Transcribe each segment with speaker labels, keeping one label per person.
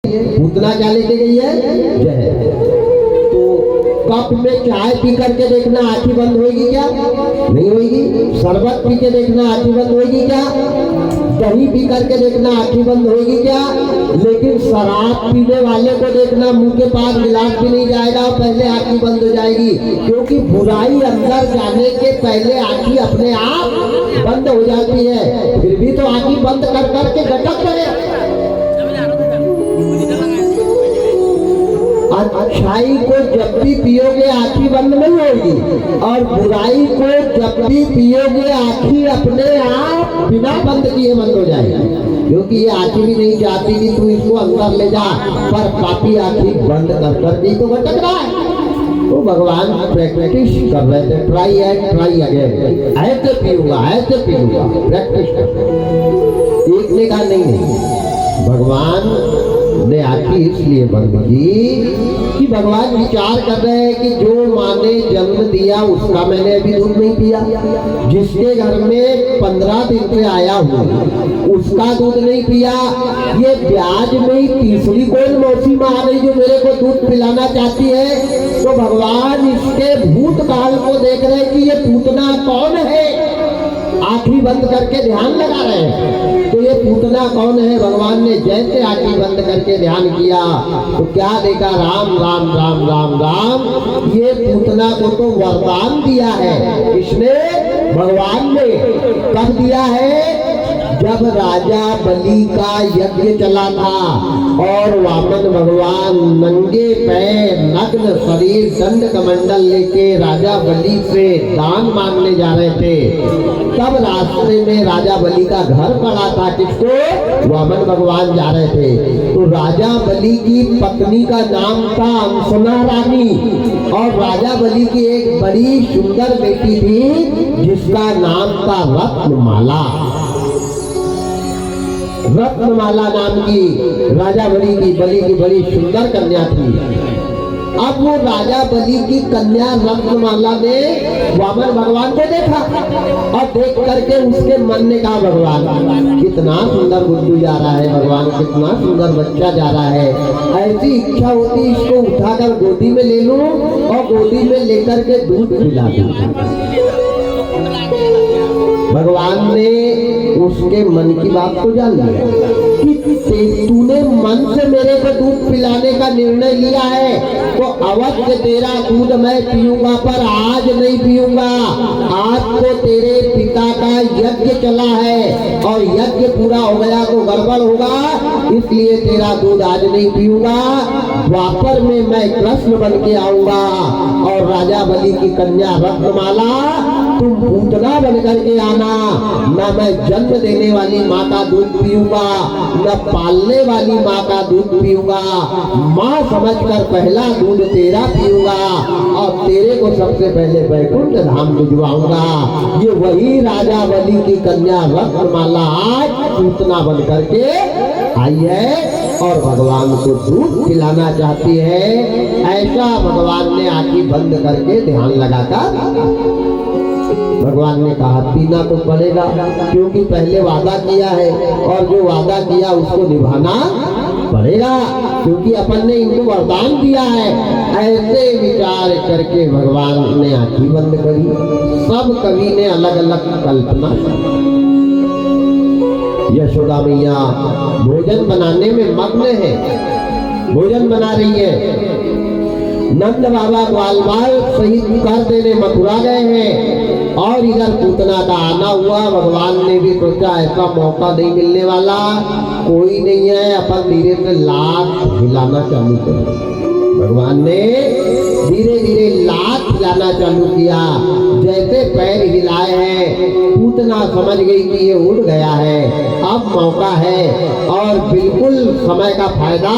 Speaker 1: पूतना क्या लेके गई है? जहर। तो कप में चाय पी करके देखना आंखें बंद होगी क्या? नहीं होगी। शरबत पी के देखना आंखें बंद होगी क्या? दही पी करके देखना आंखें बंद होगी क्या? लेकिन शराब पीने वाले को देखना मुंह के पास गिलास भी नहीं जाएगा और पहले आंखें बंद हो जाएगी, क्योंकि बुराई अंदर जाने के पहले आंखें अपने आप बंद हो जाती है। फिर भी तो आंखें बंद कर करके गटक रहे। अच्छाई को जब भी पियोगे आंखें बंद नहीं होगी, और बुराई को जब भी पियोगे आंखें अपने आप बिना बंद किए बंद हो जाएगी, क्योंकि ये आंखें भी नहीं चाहती कि तू इसको अंदर ले जा, पर पापी आंखें बंद कर करके तो भटक रहा है। तो भगवान प्रैक्टिस कर रहे थे, ट्राई एंड ट्राई अगेन, ऐसे पीऊंगा प्रैक्टिस कर। एक ने कहा नहीं, भगवान ने आंखें इसलिए बंद की कि भगवान विचार कर रहे हैं कि जो माँ ने जन्म दिया उसका मैंने अभी दूध नहीं पिया, जिसके घर में 15 दिन पे आया हूँ उसका दूध नहीं पिया, ये ब्याज में ही तीसरी कौन मौसी माँ आ गई जो मेरे को दूध पिलाना चाहती है। तो भगवान इसके भूतकाल को देख रहे हैं कि ये पूतना कौन है, आंखें बंद करके ध्यान लगा रहे हैं। तो ये पूतना कौन है? भगवान ने जैसे आंखें बंद करके ध्यान किया तो क्या देखा? राम राम राम राम राम। ये पूतना को तो वरदान दिया है। किसने? भगवान ने। कब दिया है? जब राजा बलि का यज्ञ चला था और वामन भगवान नंगे पैर नग्न शरीर दंड कमंडल लेके राजा बलि से दान मांगने जा रहे थे, तब रास्ते में राजा बलि का घर पड़ा था। किसको? वामन भगवान जा रहे थे। तो राजा बलि की पत्नी का नाम था अंसना रानी, और राजा बलि की एक बड़ी सुंदर बेटी थी जिसका नाम था रत्नमाला। रत्नमाला नाम की राजा बलि की बड़ी सुंदर कन्या थी। अब वो राजा बलि की कन्या रत्नमाला ने वामन भगवान को देखा और देख करके उसके मन ने कहा, भगवान कितना सुंदर गुड्डू जा रहा है, भगवान कितना सुंदर बच्चा जा रहा है, ऐसी इच्छा होती इसको उठाकर गोदी में ले लूं और गोदी में लेकर के दूध पिला दूं। भगवान ने उसके मन की बात को जान लिया कि तूने मन से मेरे को दूध पिलाने का निर्णय लिया है, तो अवश्य तेरा दूध मैं पीऊंगा, पर आज नहीं पीऊंगा। आज तो तेरे पिता का यज्ञ चला है और यज्ञ पूरा हो गया तो गड़बड़ होगा, इसलिए तेरा दूध आज नहीं पीऊंगा। द्वापर में मैं कृष्ण बन के आऊंगा और राजा बलि की कन्या रत्नमाला तुम पूतना बन करके आना। न मैं जन्म देने वाली माँ का दूध पीऊंगा, न पालने वाली माँ का दूध पीऊंगा, माँ समझकर पहला दूध तेरा पीऊंगा और तेरे को सबसे पहले वैकुंठ धाम भिजवाऊंगा। ये वही राजा बलि की कन्या रत्नमाला आज पूतना बन करके आई है और भगवान को दूध पिलाना चाहती है। ऐसा भगवान ने आंखें बंद करके ध्यान लगाकर भगवान ने कहा पीना तो पड़ेगा, क्योंकि पहले वादा किया है और जो वादा किया उसको निभाना पड़ेगा, क्योंकि अपन ने इनको वरदान दिया है। ऐसे विचार करके भगवान ने आंखें बंद करी। सब कवि ने अलग अलग कल्पना। यशोदा मैया भोजन बनाने में मग्न है, भोजन बना रही है। नंद बाबा ग्वालवाल सहित कर देने मथुरा गए हैं और इधर पूतना का आना हुआ। भगवान ने भी सोचा ऐसा मौका नहीं मिलने वाला, कोई नहीं है, अपन धीरे से लात हिलाना चालू करें। भगवान ने धीरे धीरे लात हिलाना चालू किया। जैसे पैर हिलाए हैं पूतना समझ गई कि ये उड़ गया है, अब मौका है और बिल्कुल समय का फायदा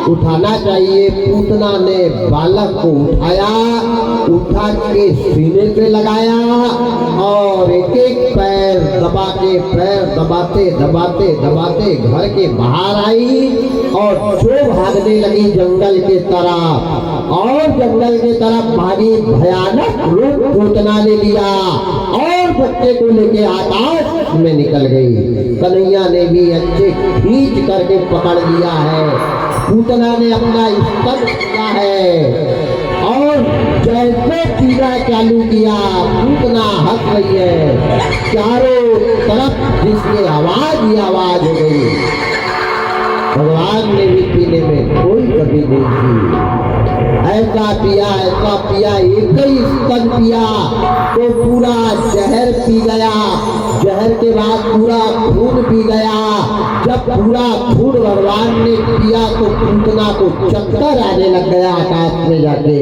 Speaker 1: उठाना चाहिए। पूतना ने बालक को उठाया, उठा के सीने पे लगाया और एक एक पैर दबा के पैर दबाते दबाते दबाते घर के बाहर आई और जो भागने लगी जंगल के तरफ, और जंगल के तरफ भागी। भयानक रूप पूतना ने लिया और बच्चे को लेके आकाश में निकल गई। कन्हैया ने भी अच्छे खींच करके पकड़ लिया है। पूतना ने अपना स्तन किया है और जैसे पीना चालू किया पूतना हंस रही है, चारों तरफ जिसकी आवाज ही आवाज हो गई। भगवान ने भी पीने में कोई कमी नहीं की, ऐसा पिया, एक ही स्तन पिया तो पूरा जहर पी गया, जहर के बाद पूरा खून पी गया। जब पूरा खून भगवान ने पिया तो पूतना को चक्कर आने लग गया आकाश में जाके,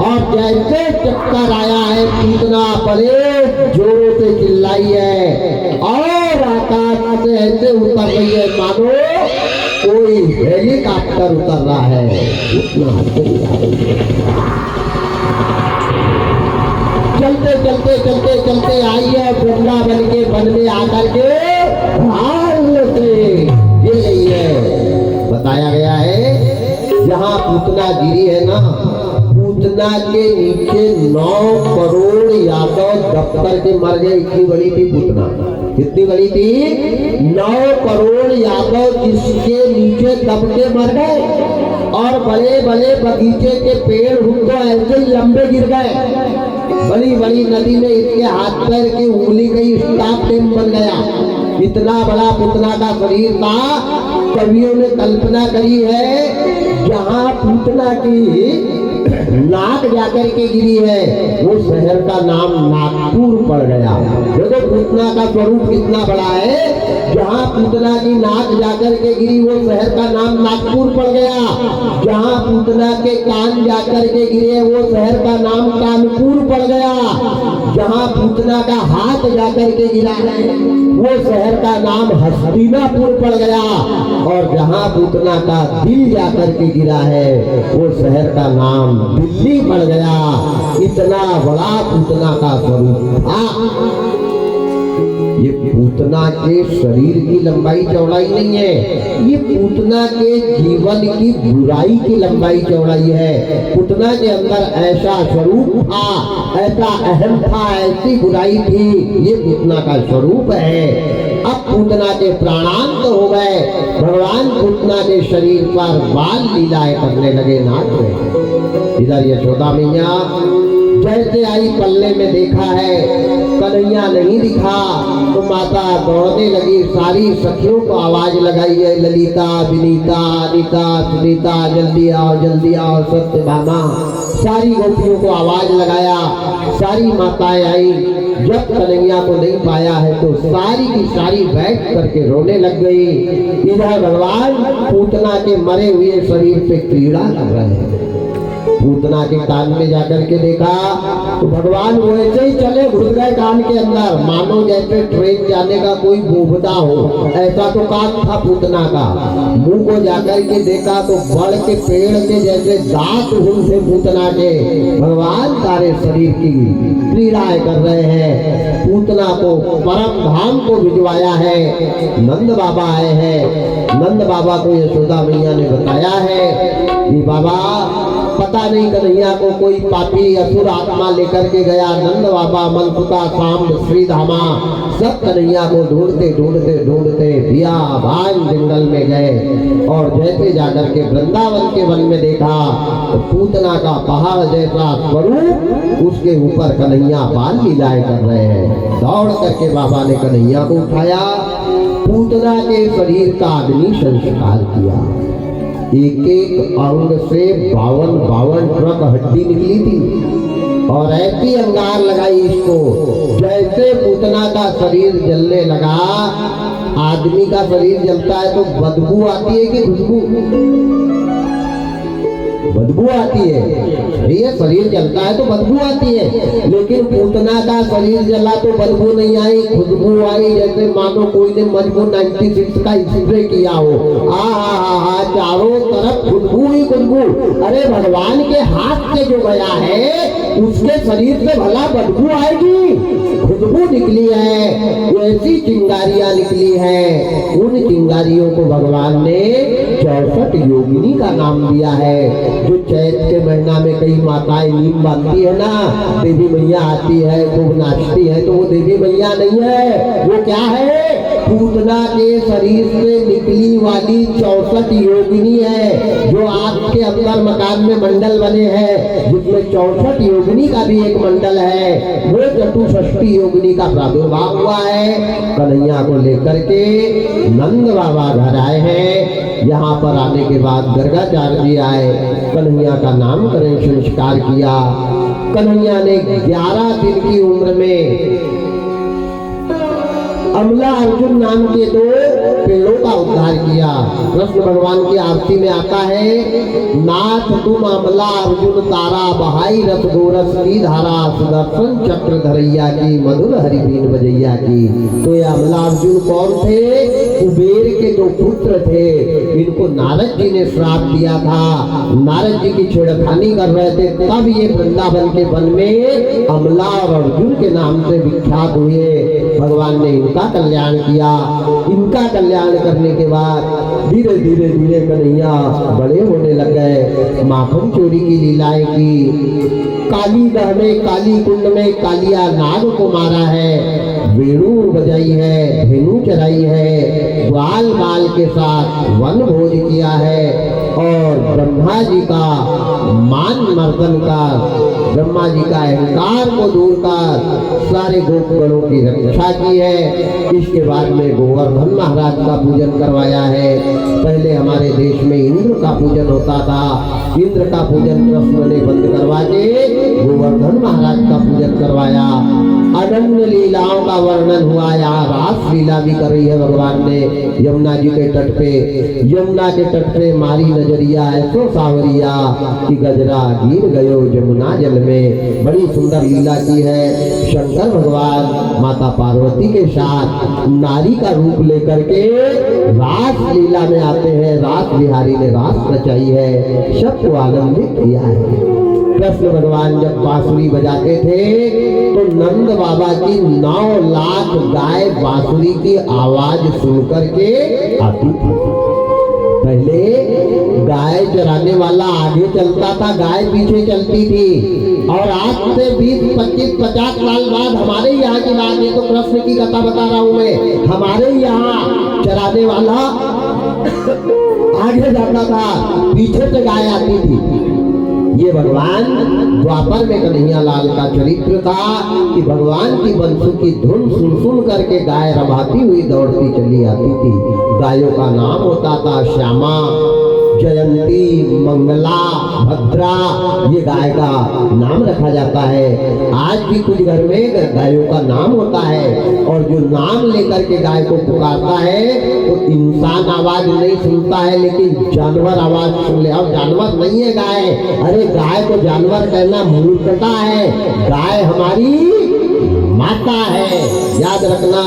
Speaker 1: और जैसे चक्कर आया है पूतना बड़े जोरों से चिल्लाई है और आकाश से ऐसे उतर रही है मानो कोई हेलीकॉप्टर उतर रहा है, उतना चलते आई है वृंदावन के वन में आकर के भाल से गिर गई है। बताया गया है जहाँ पूतना गिरी है ना, पूतना के नीचे 9 करोड़ यादव दफ्तर के मर गए। इतनी बड़ी थी पूतना, कितनी बड़ी थी? 9 करोड़ यादव जिसके नीचे दब के मर गए, और बड़े बड़े बगीचे के पेड़ उनको ऐसे लंबे गिर गए। बड़ी बड़ी नदी में इसके हाथ पैर की उंगली कई स्टाफ टेम बन गया। इतना बड़ा पूतना का शरीर था। कवियों ने कल्पना करी है जहाँ पूतना की नाक जाकर के गिरी है वो शहर का नाम नागपुर पड़ गया। देखो पूतना का स्वरूप कितना बड़ा है। जहाँ पूतना की नाक जाकर के गिरी वो शहर का नाम नागपुर पड़ गया। जहाँ पूतना के कान जाकर के गिरे वो शहर का नाम कानपुर पड़ गया। जहाँ पूतना का हाथ जाकर के गिरा है वो शहर का नाम हस्तिनापुर पड़ गया। और जहाँ पूतना का दिल जाकर के गिरा है वो शहर का नाम दिल्ली पड़ गया। इतना बड़ा पूतना का स्वरूप था। ये पूतना के शरीर की लंबाई चौड़ाई नहीं है, ये पूतना के जीवन की बुराई की लंबाई चौड़ाई है। पूतना के अंदर ऐसा स्वरूप था, ऐसा अहम था, ऐसी बुराई थी, ये पूतना का स्वरूप है। अब पूतना के प्राणांत हो गए। भगवान पूतना के शरीर पर बाल लीलाएं करने लगे, नाच रहे। इधर यशोदा मैया जैसे आई पल्ले में देखा है कन्हैया नहीं दिखा तो माता दौड़ने लगी। सारी सखियों को आवाज लगाई है, ललिता, विनीता, अनिता, सुनीता, जल्दी आओ सत्यभामा। सारी गोपियों को आवाज लगाया, सारी माताएं आई। जब कन्हैया को नहीं पाया है तो सारी की सारी बैठ करके रोने लग गई। इधर भगवान पूतना के मरे हुए शरीर पे क्रीड़ा कर रहे हैं। पूतना के कान में जाकर के देखा तो भगवान वैसे ही चले घुस गए कान के अंदर, मानो जैसे ट्रेन जाने का कोई बोबदा हो। ऐसा तो कान था पूतना का। मुंह को जाकर के देखा तो बड़ के पेड़ के जैसे दांत थे पूतना के। भगवान सारे शरीर की क्रीड़ाएं कर रहे हैं। पूतना को परम धाम को भिजवाया है। नंद बाबा आए हैं। नंद बाबा को यशोदा मैया ने बताया है कि बाबा पता नहीं कन्हैया को कोई पापी असुर आत्मा लेकर के गया। नंद बाबा, मनपुता, सांब, श्रीधामा सब कन्हैया को ढूंढते बियाबान जंगल में गए। और जैसे जाकर के वृंदावन के वन में देखा तो पूतना का पहाड़ जैसा स्वरूप, उसके ऊपर कन्हैया बाल लीलाएं कर रहे हैं। दौड़ करके बाबा ने कन्हैया को उठाया, पूतना के शरीर का अग्नि संस्कार किया। एक एक अंग से 52 ट्रक हड्डी निकली थी और ऐसी अंगार लगाई इसको। जैसे पूतना का शरीर जलने लगा, आदमी का शरीर जलता है तो बदबू आती है कि खुशबू? बदबू आती है। ये शरीर जलता है तो बदबू आती है, लेकिन पूतना का शरीर जला तो बदबू नहीं आई, खुशबू आई। जैसे मानो कोई ने मजबू 96 का स्प्रे किया हो। चारों तरफ खुशबू ही खुशबू। अरे भगवान के हाथ से जो गया है उसके शरीर से भला बदबू आएगी? खुशबू निकली है, ऐसी चिंगारियां निकली है। उन चिंगारियों को भगवान ने 64 योगिनी का नाम दिया है। जो चैत के महीना में कई माताएं नीम बांधती है ना, देवी मैया आती है, खूब नाचती है, तो वो देवी मैया नहीं है, वो क्या है? पूतना के शरीर से निकली वाली 64 योगिनी है, जो आपके अंदर मकान में मंडल बने हैं, जिसमें 64 योगिनी का भी एक मंडल है। वो चतुष्षष्ठी योगिनी का प्रादुर्भाव हुआ है। कन्हैया को लेकर के नंद बाबा घर आए हैं। यहाँ पर आने के बाद गर्गाचार्य जी आए, कन्हैया का नामकरण संस्कार किया। कन्हैया ने 11 दिन की उम्र में अमला अर्जुन नाम के 2 पेड़ों का उद्धार किया। कृष्ण भगवान की आरती में आता है, नाथ तुम अमला अर्जुन तारा, बहाई रस गोरस की धारा, सुदर्शन चक्र धरैया की, मधुर हरि बीन बजैया की। तो ये अमला अर्जुन कौन थे? कुबेर के 2 पुत्र थे। इनको नारद जी ने श्राप दिया था। नारद जी की छेड़खानी कर रहे थे, तब ये वृंदावन के वन में अमला और अर्जुन के नाम से विख्यात हुए। भगवान ने इनका कल्याण किया। इनका कल्याण करने के बाद धीरे धीरे धीरे कन्हैया बड़े होने लग गए। माखन चोरी की लीलाएं की, काली दह में, काली कुंड में कालिया नाग को मारा है, वेणु बजाई है, धेनु चराई है, ग्वाल बाल के साथ वन भोज किया है, और ब्रह्मा जी का मान मर्दन का, ब्रह्मा जी का अहंकार को दूर कर सारे गोपगणों की रक्षा की है। इसके बाद में गोवर्धन महाराज का पूजन करवाया है। पहले हमारे देश में इंद्र का पूजन होता था, इंद्र का पूजन कृष्ण ने बंद करवा के गोवर्धन महाराज का पूजन करवाया। अनन्य लीलाओं का वर्णन हुआ। यहाँ रास लीला भी कर रही है भगवान ने यमुना जी के तट पे। यमुना के तट पे मारी नजरिया ऐसो सावरिया कि गजरा गिर गयो जमुना जल में। बड़ी सुंदर लीला की है। शंकर भगवान माता पार्वती के साथ नारी का रूप लेकर के रास लीला में आते हैं। रास बिहारी ने रास रचाई है, सबको आनंदित किया है। कृष्ण भगवान जब बांसुरी बजाते थे तो नंद बाबा की 9 लाख गाय बांसुरी की आवाज सुनकर के आती थी। पहले गाय चराने वाला आगे चलता था, गाय पीछे चलती थी। और आज से 20, 25, 50 साल बाद हमारे यहाँ की बात है, तो कृष्ण की कथा बता रहा हूँ मैं। हमारे यहाँ चराने वाला आगे जाता था, पीछे से गाय आती थी। ये भगवान द्वापर में कन्हैया लाल का चरित्र था कि भगवान की बंसुरी की धुन सुन सुन करके गाय रभाती हुई दौड़ती चली आती थी। गायों का नाम होता था श्यामा, जयंती, मंगला, भद्रा। ये गाय का नाम रखा जाता है। आज भी कुछ घर में गायों का नाम होता है, और जो नाम लेकर के गाय को पुकारता है तो इंसान आवाज नहीं सुनता है, लेकिन जानवर आवाज सुन ले। अब जानवर नहीं है गाय, अरे गाय को जानवर कहना मूर्खता है। गाय हमारी माता है, याद रखना।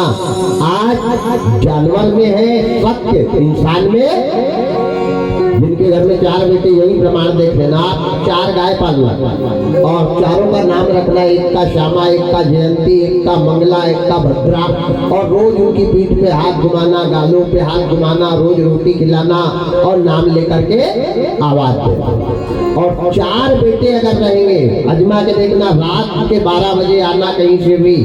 Speaker 1: आज जानवर में है सत्य, इंसान में। जिनके घर में 4 बेटे, यही प्रमाण देख लेना। 4 गाय पालना और चारों का नाम रखना, एक का श्यामा, एक का जयंती, एक का मंगला, एक का भद्रा। और रोज उनकी पीठ पे हाथ घुमाना, गालों पे हाथ घुमाना, रोज रोटी खिलाना और नाम लेकर के आवाज देना। और 4 बेटे अगर रहेंगे, अजमा के देखना, रात के 12 बजे आना कहीं से भी,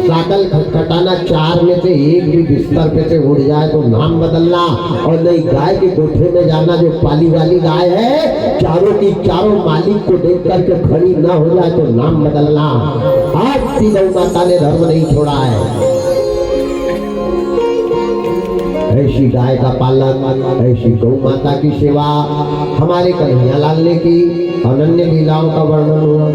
Speaker 1: साकल खटखटाना, 4 में से एक भी बिस्तर पे से उड़ जाए तो नाम बदलना। और नहीं, गाय के कोठे में जाना, जो पाली वाली गाय है, चारों की चारों मालिक को देख करके खड़ी ना हो जाए तो नाम बदलना। आज भी गौ माता ने धर्म नहीं छोड़ा है। ऐसी गाय का पालन, ऐसी गौ माता की सेवा हमारे कन्हैया लाल ने की। अनन्य लीलाओं का वर्णन हुआ।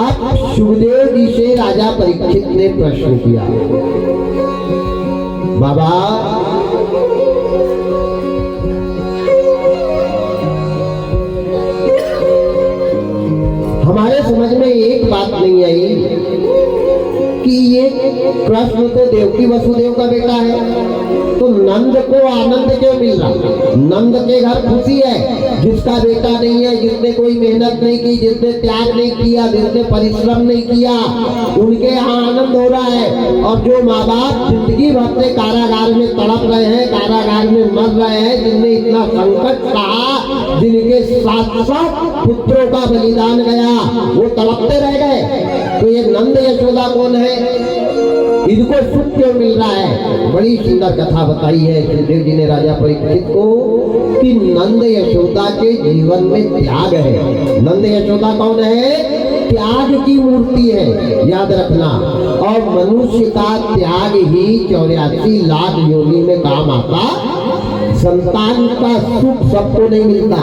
Speaker 1: अब सुखदेव जी से राजा परीक्षित ने प्रश्न किया, बाबा हमारे समझ में एक बात नहीं आई कि ये कृष्ण तो देवकी वसुदेव का बेटा है, तो नंद को आनंद क्यों मिल रहा? नंद के घर खुशी है, जिसका बेटा नहीं है, जिसने कोई मेहनत नहीं की, जिसने त्याग नहीं किया, जिसने परिश्रम नहीं किया, उनके यहाँ आनंद हो रहा है। और जो माँ बाप जिंदगी भर से कारागार में तड़प रहे हैं, कारागार में मर रहे हैं, जिनने इतना संकट सहा, जिनके साथ साथ पुत्रों का बलिदान गया, वो तड़पते रह गए। तो ये नंद यशोदा कौन है? इनको सुख क्यों मिल रहा है? बड़ी सुंदर कथा बताई है सुखदेव जी ने राजा परीक्षित को कि नंद यशोदा के जीवन में त्याग है। नंद यशोदा कौन है? त्याग की मूर्ति है, याद रखना। और मनुष्य का त्याग ही 84 लाख योनि में काम आता। संतान का सुख सबको नहीं मिलता।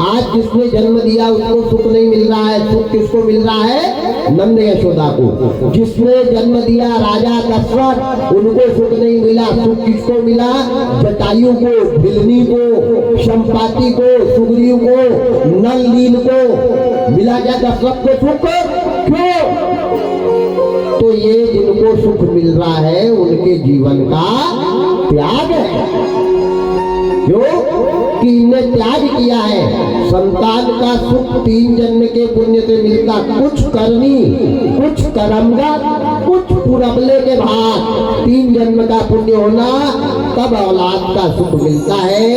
Speaker 1: आज जिसने जन्म दिया उसको सुख नहीं मिल रहा है। सुख किसको मिल रहा है? नंद यशोदा को। जिसने जन्म दिया राजा दशरथ, उनको सुख नहीं मिला। सुख किसको मिला? जटायु को, बिलनी को, संपाति को, सुग्रीव को, नल नील को मिला। क्या दशरथ को सुख? क्यों? तो ये जिनको सुख मिल रहा है उनके जीवन का त्याग है। क्यों? कि इन्हें त्याग किया है। संतान का सुख 3 जन्म के पुण्य से मिलता। कुछ करनी, कुछ कर्मगत, कुछ पुरबले के भाग। 3 जन्म का पुण्य होना, तब औलाद का सुख मिलता है।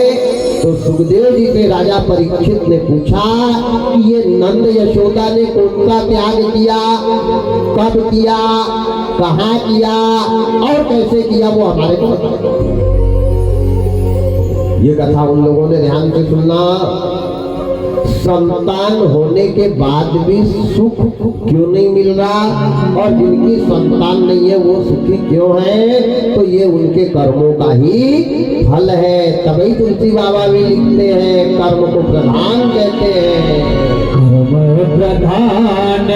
Speaker 1: तो सुखदेव जी से राजा परीक्षित ने पूछा कि ये नंद यशोदा ने कौन सा त्याग किया, कब किया, कहाँ किया और कैसे किया, वो हमारे को बताओ। ये कथा उन लोगों ने ध्यान से सुनना। संतान होने के बाद भी सुख क्यों नहीं मिल रहा, और जिनकी संतान नहीं है वो सुखी क्यों है? तो ये उनके कर्मों का ही फल है। तभी तुलसी बाबा भी लिखते हैं, कर्म को प्रधान कहते हैं।
Speaker 2: कर्म प्रधान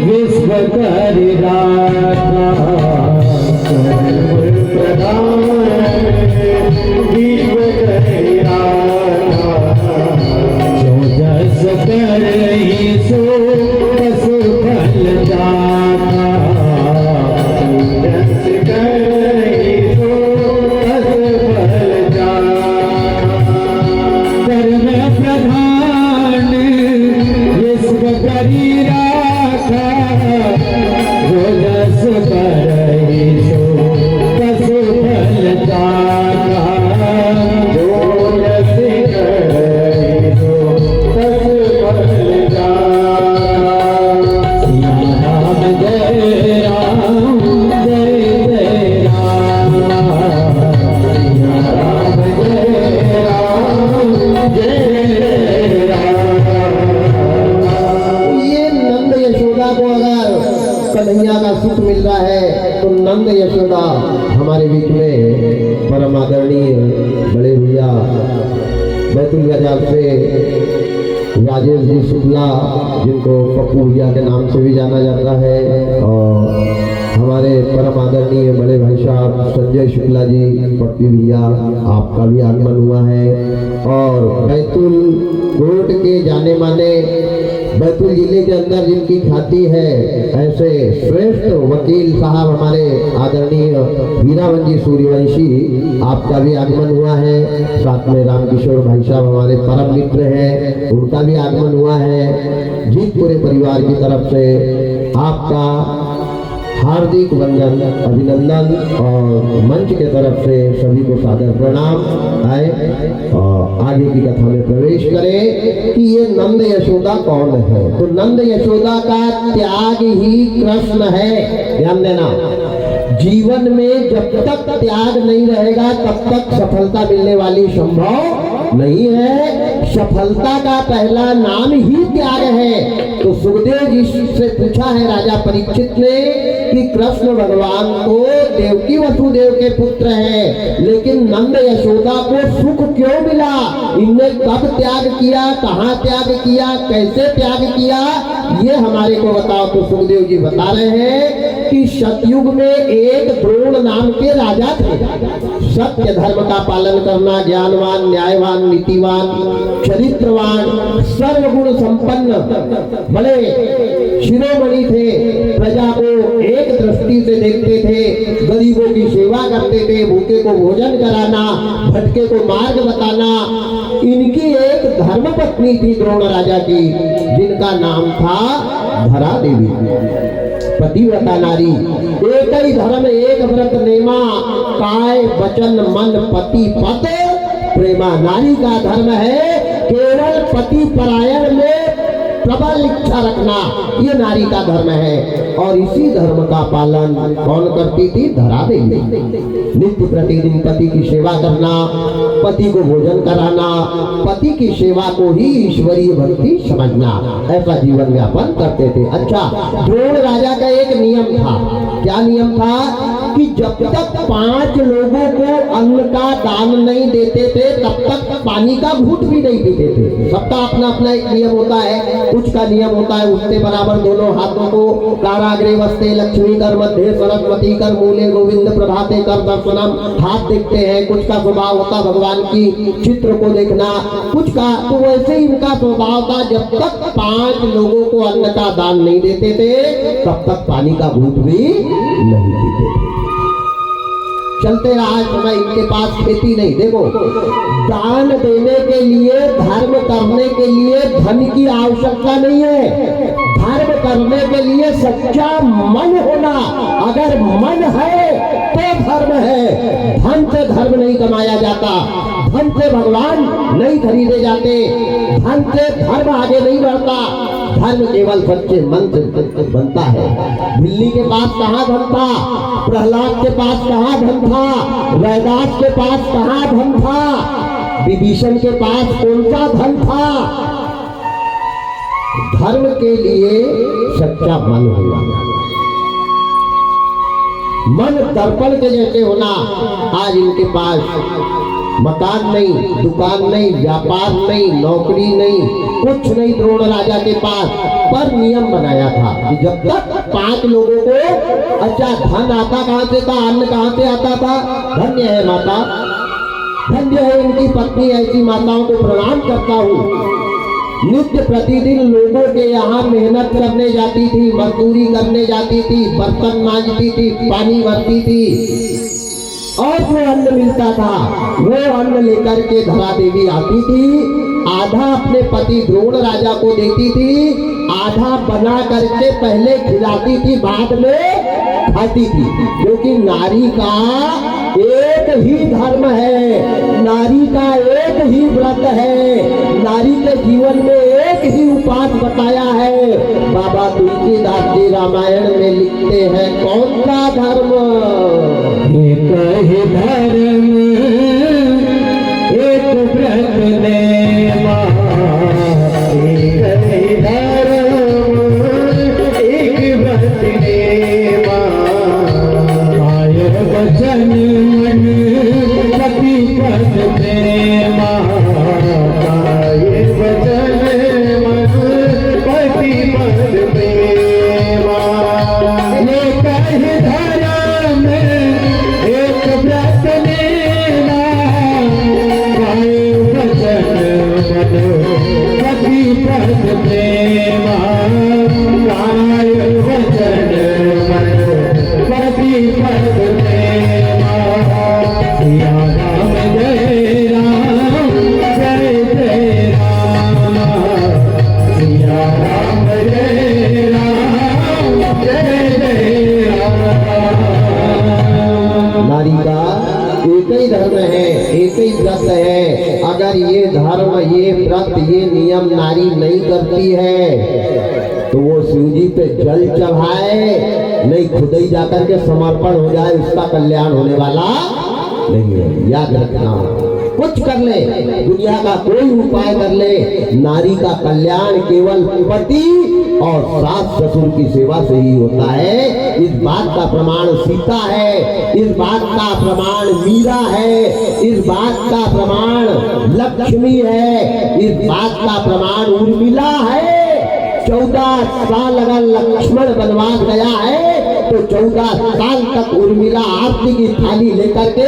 Speaker 2: विश्व करि राखा, कर्म प्रधान विश्व करि राखा। जो जस करहि सो तस फल जाता, जस करहि सो तस फल जाता। कर्म प्रधान विश्व करि राखा, जो जस करहि सो तस फल जाता, जो जस करहि सो तस फल जाता। सिया राम जय राम, जय जय राम। सिया राम जय राम, जय जय राम।
Speaker 1: ये नंद यशोदा को अगर कन्हैया का सुख मिल रहा है तो नंद यशोदा हमारे बीच में परम आदरणीय बड़े भैया बैतूल बाजार से राजेश जी शुक्ला, जिनको पप्पू भैया के नाम से भी जाना जाता है, और हमारे परम आदरणीय बड़े भाई साहब संजय शुक्ला जी, पप्पू भैया, आपका भी आगमन हुआ है। और बैतूल कोर्ट के जाने माने, बैतूल जिले के अंदर जिनकी ख्याति है, ऐसे श्रेष्ठ वकील साहब हमारे आदरणीय हीरावन जी सूर्यवंशी, आपका भी आगमन हुआ है। साथ में रामकिशोर भाई साहब हमारे परम मित्र हैं, उनका भी आगमन हुआ है। जीत पूरे परिवार की तरफ से आपका हार्दिक वंदन, अभिनंदन, और मंच के तरफ से सभी को सादर प्रणाम। आए और आगे की कथा में प्रवेश करें कि ये नंद यशोदा कौन है। तो नंद यशोदा का त्याग ही कृष्ण है। ध्यान देना, जीवन में जब तक त्याग नहीं रहेगा तब तक सफलता मिलने वाली संभव नहीं है। सफलता का पहला नाम ही त्याग है। तो सुखदेव जी से पूछा है राजा परीक्षित ने कि कृष्ण भगवान तो देवकी वसुदेव के पुत्र हैं, लेकिन नंद यशोदा को सुख क्यों मिला? इनने कब त्याग किया, कहाँ त्याग किया, कैसे त्याग किया, ये हमारे को बताओ। तो सुखदेव जी बता रहे हैं कि सतयुग में एक द्रोण नाम के राजा थे। सत्य धर्म का पालन करना, ज्ञानवान, न्यायवान, नीतिवान, चरित्रवान, सर्वगुण संपन्न बड़े शिरोमणि थे। प्रजा को एक दृष्टि से देखते थे, गरीबों की सेवा करते थे, भूखे को भोजन कराना, भटके को मार्ग बताना। इनकी एक धर्म पत्नी थी द्रोण राजा की, जिनका नाम था धरा देवी, पतिव्रता नारी। एक ही धर्म एक व्रत नेमा, काय वचन मन पति पत प्रेमा। नारी का धर्म है केवल पति परायण में प्रबल इच्छा रखना, ये नारी का धर्म है। और इसी धर्म का पालन कौन करती थी? धरा देवी। नित्य प्रतिदिन पति की सेवा करना, पति को भोजन कराना, पति की सेवा को ही ईश्वरीय भक्ति समझना, ऐसा जीवन यापन करते थे। अच्छा, द्रोण राजा का एक नियम था। क्या नियम था? कि जब तक 5 लोगों को अन्न का दान नहीं देते थे, तब तक पानी का घूंट भी नहीं पीते थे। सबका अपना अपना एक नियम होता है। कुछ का नियम होता है उठते बराबर दोनों हाथों को काराग्रे वस्ते लक्ष्मी कर मध्य सरस्वती कर मूले गोविंद प्रभाते कर दर्शनम, हाथ देखते हैं। कुछ का स्वभाव होता भगवान की चित्र को देखना, कुछ का तो वैसे ही इनका स्वभाव था। जब तक 5 लोगों को अन्न का दान नहीं देते थे, तब तक पानी का घूंट भी नहीं पीते थे। चलते रहा समय, इनके पास खेती नहीं। देखो, दान देने के लिए, धर्म करने के लिए धन की आवश्यकता नहीं है। धर्म करने के लिए सच्चा मन होना। अगर मन है तो धर्म है। धन से धर्म नहीं कमाया जाता, धन से भगवान नहीं खरीदे जाते, धन से धर्म आगे नहीं बढ़ता। धर्म केवल सच्चे मन से बनता है। बिल्ली के पास कहाँ धन था? प्रहलाद के पास कहाँ धन था? वैदास के पास कहाँ धन था? विभीषण के पास कौन सा धन था? धर्म के लिए सच्चा मन होना, मन दर्पण के जैसे होना। आज इनके पास मकान नहीं, दुकान नहीं, व्यापार नहीं, नौकरी नहीं, कुछ नहीं द्रोण राजा के पास। पर नियम बनाया था कि जब तक 5 लोगों को, अच्छा धन आता कहां से था? अन्न कहां से आता था? धन्य है माता, धन्य है इनकी पत्नी। ऐसी माताओं को प्रणाम करता हूँ। नित्य प्रतिदिन लोगों के यहाँ मेहनत करने जाती थी, मजदूरी करने जाती थी, बर्तन मांजती थी, पानी भरती थी, और जो अन्न मिलता था वो अन्न लेकर के धरा देवी आती थी। आधा अपने पति द्रोण राजा को देती थी, आधा बना करके पहले खिलाती थी, बाद में खाती थी। क्योंकि नारी का एक ही धर्म है, नारी का एक ही व्रत है, नारी के जीवन में एक ही उपास बताया है। बाबा तुलसीदास जी रामायण में लिखते हैं, कौन सा धर्म?
Speaker 2: एक ही धर्म एक व्रत नेमा, एक ही धर्म एक व्रत नेमा, काय वचन मन पति पद प्रेमा, काय वचन मन पति पद प्रेमा। एक ही धर्म एक व्रत नेमा, काय वचन मन पति पद प्रेमा, काय वचन मन पति पद प्रेमा। सिया राम जय राम जय जय राम, सिया राम जय राम जय जय राम।
Speaker 1: नारी का एक ही धर्म है, एक ही व्रत है। अगर ये धर्म, ये व्रत, ये नियम नारी नहीं करती है तो वो शिव जी पे जल चढ़ाए, नहीं खुद ही जाकर के समर्पण हो जाए, उसका कल्याण होने वाला नहीं है। याद रखना, कुछ कर ले, दुनिया का कोई उपाय कर ले, नारी का कल्याण केवल पति और सास ससुर की सेवा से ही होता है। इस बात का प्रमाण सीता है, इस बात का प्रमाण मीरा है, इस बात का प्रमाण लक्ष्मी है, इस बात का प्रमाण उर्मिला है। 14 साल अगर लक्ष्मण वनवास गया है तो 14 साल तक उर्मिला आरती की थाली लेकर के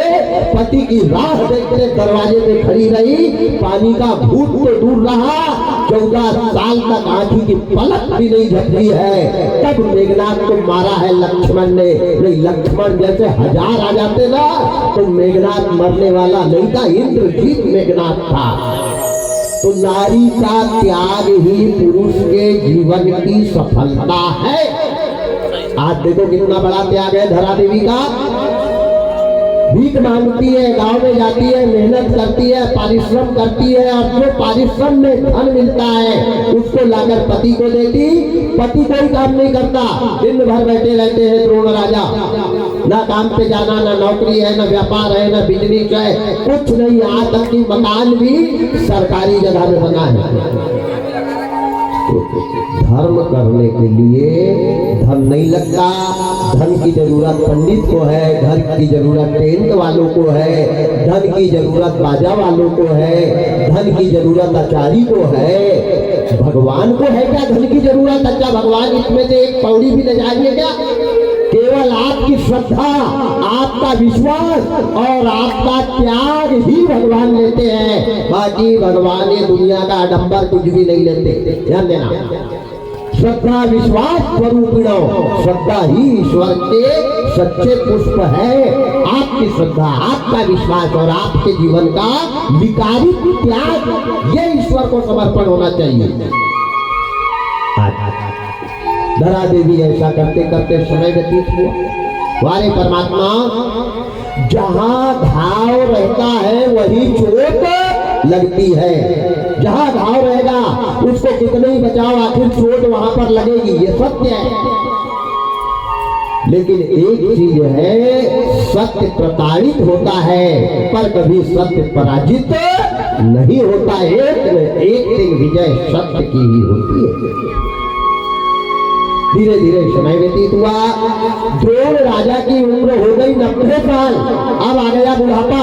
Speaker 1: पति की राह देखते दरवाजे पे खड़ी रही। पानी का घूंट तो दूर रहा, 14 साल तक आंखी की पलक भी नहीं झपकी है। तब मेघनाथ को मारा है लक्ष्मण ने। नहीं, लक्ष्मण जैसे 1000 आ जाते ना तो मेघनाथ मरने वाला नहीं था, इंद्रजीत मेघनाथ था। तो नारी का त्याग ही पुरुष के जीवन की सफलता है। आज देखो कितना बड़ा त्याग है धरा देवी का। भीख मांगती है, गांव में जाती है, मेहनत करती है, परिश्रम करती है, और जो परिश्रम में धन मिलता है उसको लाकर पति को देती। पति कोई काम नहीं करता, दिन भर बैठे रहते हैं द्रोण राजा, ना काम पे जाना, ना नौकरी है, ना व्यापार है, ना बिजनेस है, कुछ नहीं। यहाँ तक कि मकान भी सरकारी जगह में बना है। धर्म करने के लिए धन नहीं लगता। धन की जरूरत पंडित को है, धन की जरूरत टेंट वालों को है, धन की जरूरत बाजा वालों को है, धन की जरूरत आचारी को है। भगवान को है क्या धन की जरूरत? अच्छा, भगवान इसमें से एक पौड़ी भी ले जाएंगे क्या? केवल आपकी श्रद्धा, आपका विश्वास और आपका त्याग ही भगवान लेते हैं। बाकी भगवान ये दुनिया का आडंबर कुछ भी नहीं लेते, ध्यान देना। श्रद्धा विश्वास स्वरूपिणो, श्रद्धा ही ईश्वर के सच्चे पुष्प है। आपकी श्रद्धा, आपका विश्वास और आपके जीवन का विकारित त्याग, ये ईश्वर को समर्पण होना चाहिए। धरा देवी ऐसा करते करते समय व्यतीत हुआ। वारे परमात्मा, जहां घाव रहता है वही चोट लगती है। जहां घाव रहेगा उसको कितने ही बचाओ, आखिर चोट वहां पर लगेगी, ये सत्य है। लेकिन एक चीज है, सत्य प्रताड़ित होता है पर कभी सत्य पराजित नहीं होता। एक दिन विजय सत्य की ही होती है। धीरे धीरे समय व्यतीत हुआ। द्रोण राजा की उम्र हो गई 90 साल। अब आ गया बुढ़ापा।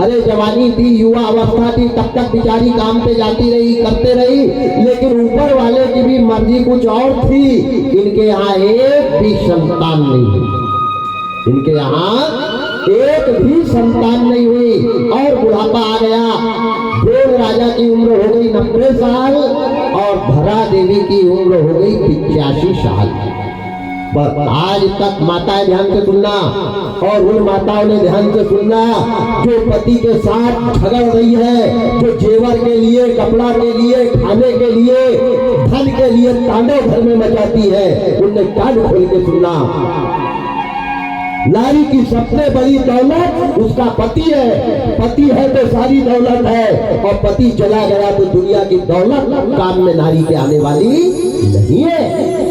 Speaker 1: अरे जवानी थी, युवा अवस्था थी, तब तक बिचारी काम पे जाती रही, करते रही, लेकिन ऊपर वाले की भी मर्जी कुछ और थी। इनके यहाँ एक भी संतान नहीं हुई। इनके यहाँ एक भी संतान नहीं हुई और बुढ़ापा आ गया। द्रोण राजा की उम्र हो गई 90 साल और धरा देवी की उम्र हो गई 85 साल। पर आज तक माताएं ध्यान से सुनना, और उन माताओं ने ध्यान से सुनना जो पति के साथ झगड़ रही है, जो जेवर के लिए, कपड़ा के लिए, खाने के लिए, धन के लिए तांडव घर में मचाती है, उनने कान खोल के सुनना। नारी की सबसे बड़ी दौलत उसका पति है। पति है तो सारी दौलत है, और पति चला गया तो दुनिया की दौलत काम में नारी के आने वाली नहीं है।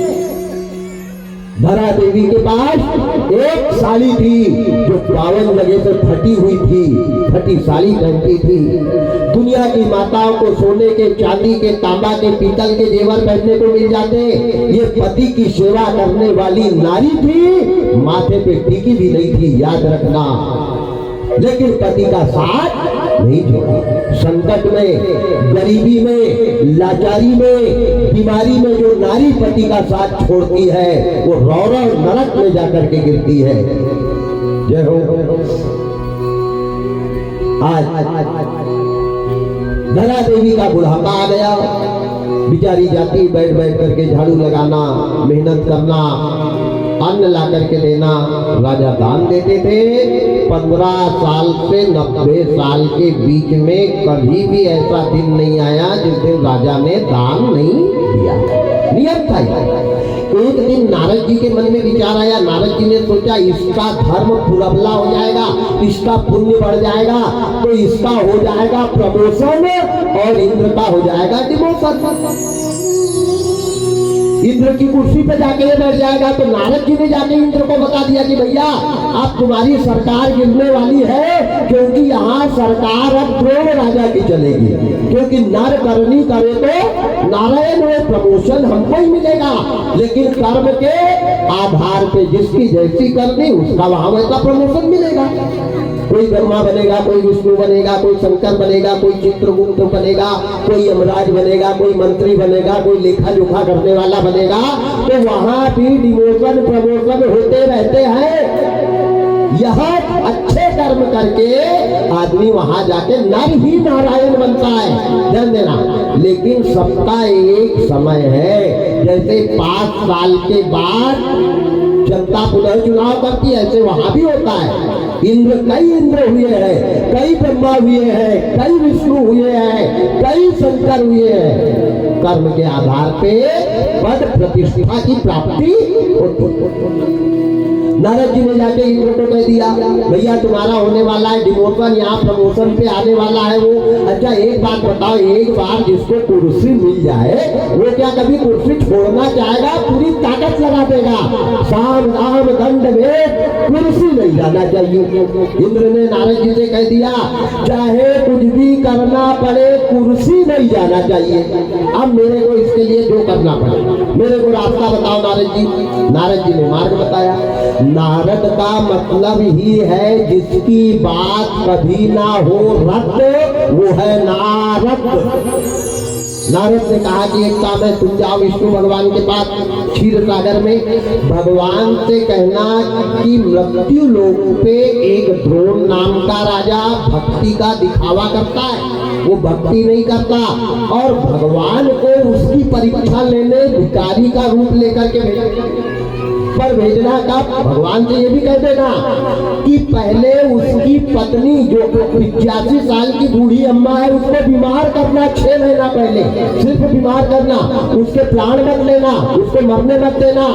Speaker 1: धरा देवी के पास एक साड़ी थी जो 52 जगह से फटी हुई थी, फटी साड़ी पहनती थी। दुनिया की माताओं को सोने के, चांदी के, तांबा के, पीतल के जेवर पहनने को मिल जाते। ये पति की सेवा करने वाली नारी थी, माथे पे टीकी भी नहीं थी, याद रखना। लेकिन पति का साथ नहीं छोड़ा। संकट में, गरीबी में, लाचारी में, बीमारी में जो नारी पति का साथ छोड़ती है वो रौरव नरक में जाकर के गिरती है। जय हो। आज धरा देवी का बुढ़ापा आ गया। बिचारी जाती बैठ बैठ करके झाड़ू लगाना, मेहनत करना, अन्न ला करके देना। राजा दान देते थे। 15 साल से 90 साल के बीच में कभी भी ऐसा दिन नहीं आया जिस दिन राजा ने दान नहीं दिया। नियम था। एक दिन नारद जी के मन में विचार आया। नारद जी ने सोचा इसका धर्म पुरबला हो जाएगा, इसका पुण्य बढ़ जाएगा, तो इसका हो जाएगा प्रमोशन और इंद्र का हो जाएगा डिमोशन। इंद्र की कुर्सी पे जाके ये बैठ जाएगा। तो नारद जी ने जाके इंद्र को बता दिया कि भैया अब तुम्हारी सरकार गिरने वाली है, क्योंकि यहाँ सरकार अब द्रोण राजा की चलेगी। क्योंकि नर करनी करे तो नारायण में प्रमोशन हमको ही मिलेगा, लेकिन कर्म के आधार पे जिसकी जैसी करनी उसका वहां वैसा प्रमोशन मिलेगा। कोई ब्रह्मा बनेगा, कोई विष्णु बनेगा, कोई शंकर बनेगा, कोई चित्रगुप्त बनेगा, कोई यमराज बनेगा, कोई मंत्री बनेगा, कोई लेखा जोखा करने वाला बनेगा। तो वहां भी डिमोशन प्रमोशन होते रहते हैं। यहाँ अच्छे कर्म करके आदमी वहां जाके नर ही नारायण बनता है, ध्यान देना। लेकिन सबका एक समय है, जैसे 5 साल के बाद जनता पुनः चुनाव करती है, ऐसे वहां भी होता है। कई इंद्र हुए हैं, कई ब्रह्मा हुए हैं, कई विष्णु हुए हैं, कई शंकर हुए हैं। कर्म के आधार पे पद प्रतिष्ठा की प्राप्ति होती। नारद जी ने जाके इंद्र को कह दिया, भैया तुम्हारा होने वाला है डिमोशन, यहाँ प्रमोशन पे आने वाला है वो। अच्छा एक बात बताओ, एक बार जिसको कुर्सी मिल जाए वो क्या कभी कुर्सी छोड़ना चाहेगा? पूरी ताकत लगा देगा। साम दाम दंड में कुर्सी नहीं जाना चाहिए। इंद्र ने नारद जी से कह दिया, चाहे कुछ भी करना पड़े कुर्सी नहीं जाना चाहिए। अब मेरे को इसके लिए जो करना पड़े, मेरे को रास्ता बताओ नारद जी। नारद जी ने मार्ग बताया। नारद का मतलब ही है जिसकी बात कभी ना हो रद्द, वो है नारद। नारद ने कहा कि एक काम है, तुम जाओ विष्णु भगवान के पास क्षीर सागर में, भगवान से कहना कि मृत्यु लोक पे एक द्रोण नाम का राजा भक्ति का दिखावा करता है, वो भक्ति नहीं करता, और भगवान को उसकी परीक्षा लेने भिखारी का रूप लेकर के पर भेजना का। भगवान से ये भी कह देना कि पहले उसकी पत्नी जो 85 साल की बूढ़ी अम्मा है उसको बीमार करना, 6 महीना पहले सिर्फ बीमार करना, उसके प्राण मत लेना, उसको मरने मत देना,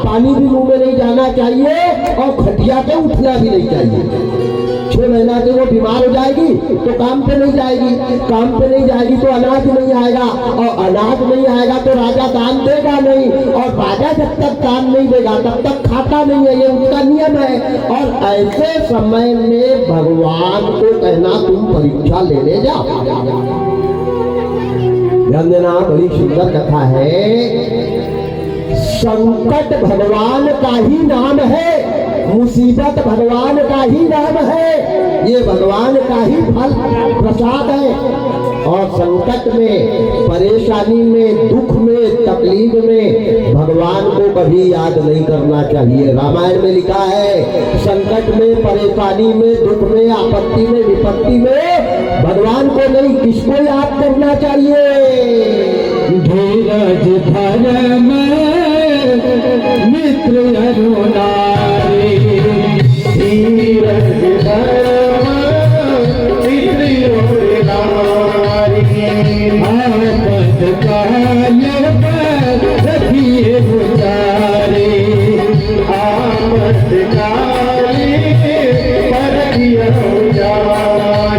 Speaker 1: पानी भी मुंह में नहीं जाना चाहिए और खटिया पे उठना भी नहीं चाहिए। 6 महीना से वो बीमार हो जाएगी तो काम पे नहीं जाएगी, काम पे नहीं जाएगी तो अनाज नहीं आएगा, और अनाज नहीं आएगा तो राजा दान देगा नहीं, और राजा जब तक दान नहीं देगा तब तक खाता नहीं है, ये उनका नियम है। और ऐसे समय में भगवान को कहना तुम परीक्षा लेने जाओ। ध्यान देना, बड़ी सुंदर कथा है। संकट भगवान का ही नाम है, मुसीबत भगवान का ही नाम है, ये भगवान का ही फल प्रसाद है। और संकट में, परेशानी में, दुख में, तकलीफ में भगवान को कभी याद नहीं करना चाहिए। रामायण में लिखा है, संकट में, परेशानी में, दुख में, आपत्ति में, विपत्ति में भगवान को नहीं, किसको याद करना चाहिए?
Speaker 2: धीरज धर्म मित्र अरुणारी, धीरज धर्म मित्र अरुणारी, आपद काल पर रखिए उचारे, आपद काल पर रखिए उचारे।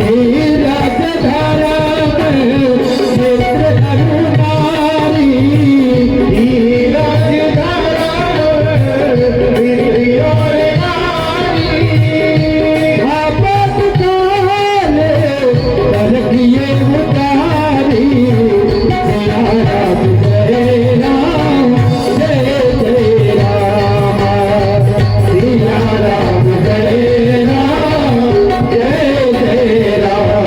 Speaker 2: धीरज धर्म मित्र अरुणारी, धीरज धर्म मित्र अरुणारी, आपद काल पर रखिए उचारे। जय राम जय राम जय जय राम, सिया राम जय राम जय जय राम।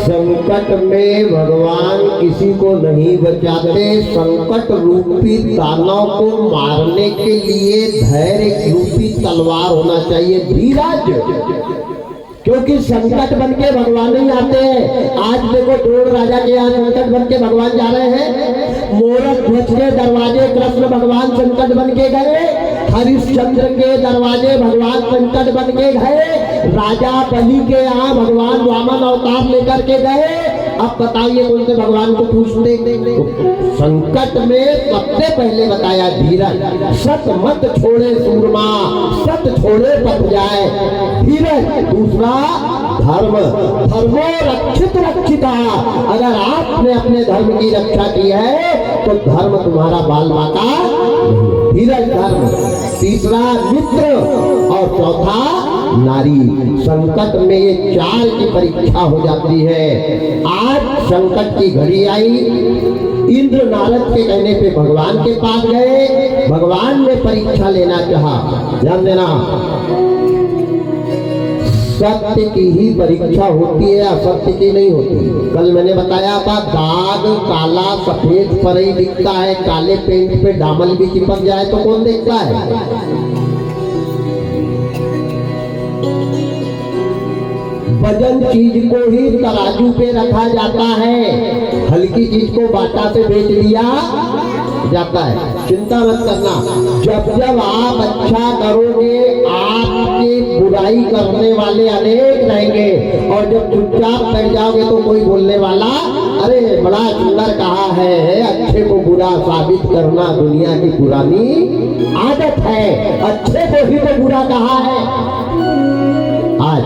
Speaker 1: संकट में भगवान किसी को नहीं बचाते। संकट रूपी दानव को मारने के लिए धैर्य रूपी तलवार होना चाहिए, धीरज। क्योंकि संकट बन के भगवान नहीं आते हैं। आज देखो द्रोण राजा के यहाँ संकट बन के भगवान जा रहे हैं, मोरक ध्वज के दरवाजे कृष्ण भगवान संकट बन के गए, हरिश्चंद्र के दरवाजे भगवान संकट बन के गए, राजा बलि के यहाँ भगवान वामन अवतार लेकर के गए। अब बताइए कौन से भगवान को पूछते? संकट में सबसे पहले बताया धीरज। सत मत छोड़े सूरमा, सत छोड़े पट जाए, धीरज। दूसरा धर्म, धर्मो रक्षित रक्षिता। अगर आपने अपने धर्म की रक्षा की है तो धर्म तुम्हारा बाल बाका, धीरज धर्म। तीसरा मित्र, और चौथा नारी। संकट में ये 4 की परीक्षा हो जाती है। आज संकट की घड़ी आई, इंद्र नारद के कहने पे भगवान के पास गए, भगवान ने परीक्षा लेना चाहा। ध्यान देना, सत्य की ही परीक्षा होती है, असत्य की नहीं होती। कल मैंने बताया था दाग काला सफेद पर ही दिखता है, काले पेंट पे दामन भी चिपक जाए तो कौन देखता है। वजन चीज को ही तराजू पे रखा जाता है, हल्की चीज को बाटा पे बेच दिया जाता है। चिंता मत करना, जब जब आप अच्छा करोगे आपके बुराई करने वाले अनेक रहेंगे, और जब चुपचाप बैठ जाओगे तो कोई बोलने वाला, अरे बड़ा सुंदर कहा है, अच्छे को बुरा साबित करना दुनिया की पुरानी आदत है, अच्छे को ही तो बुरा कहा है। आज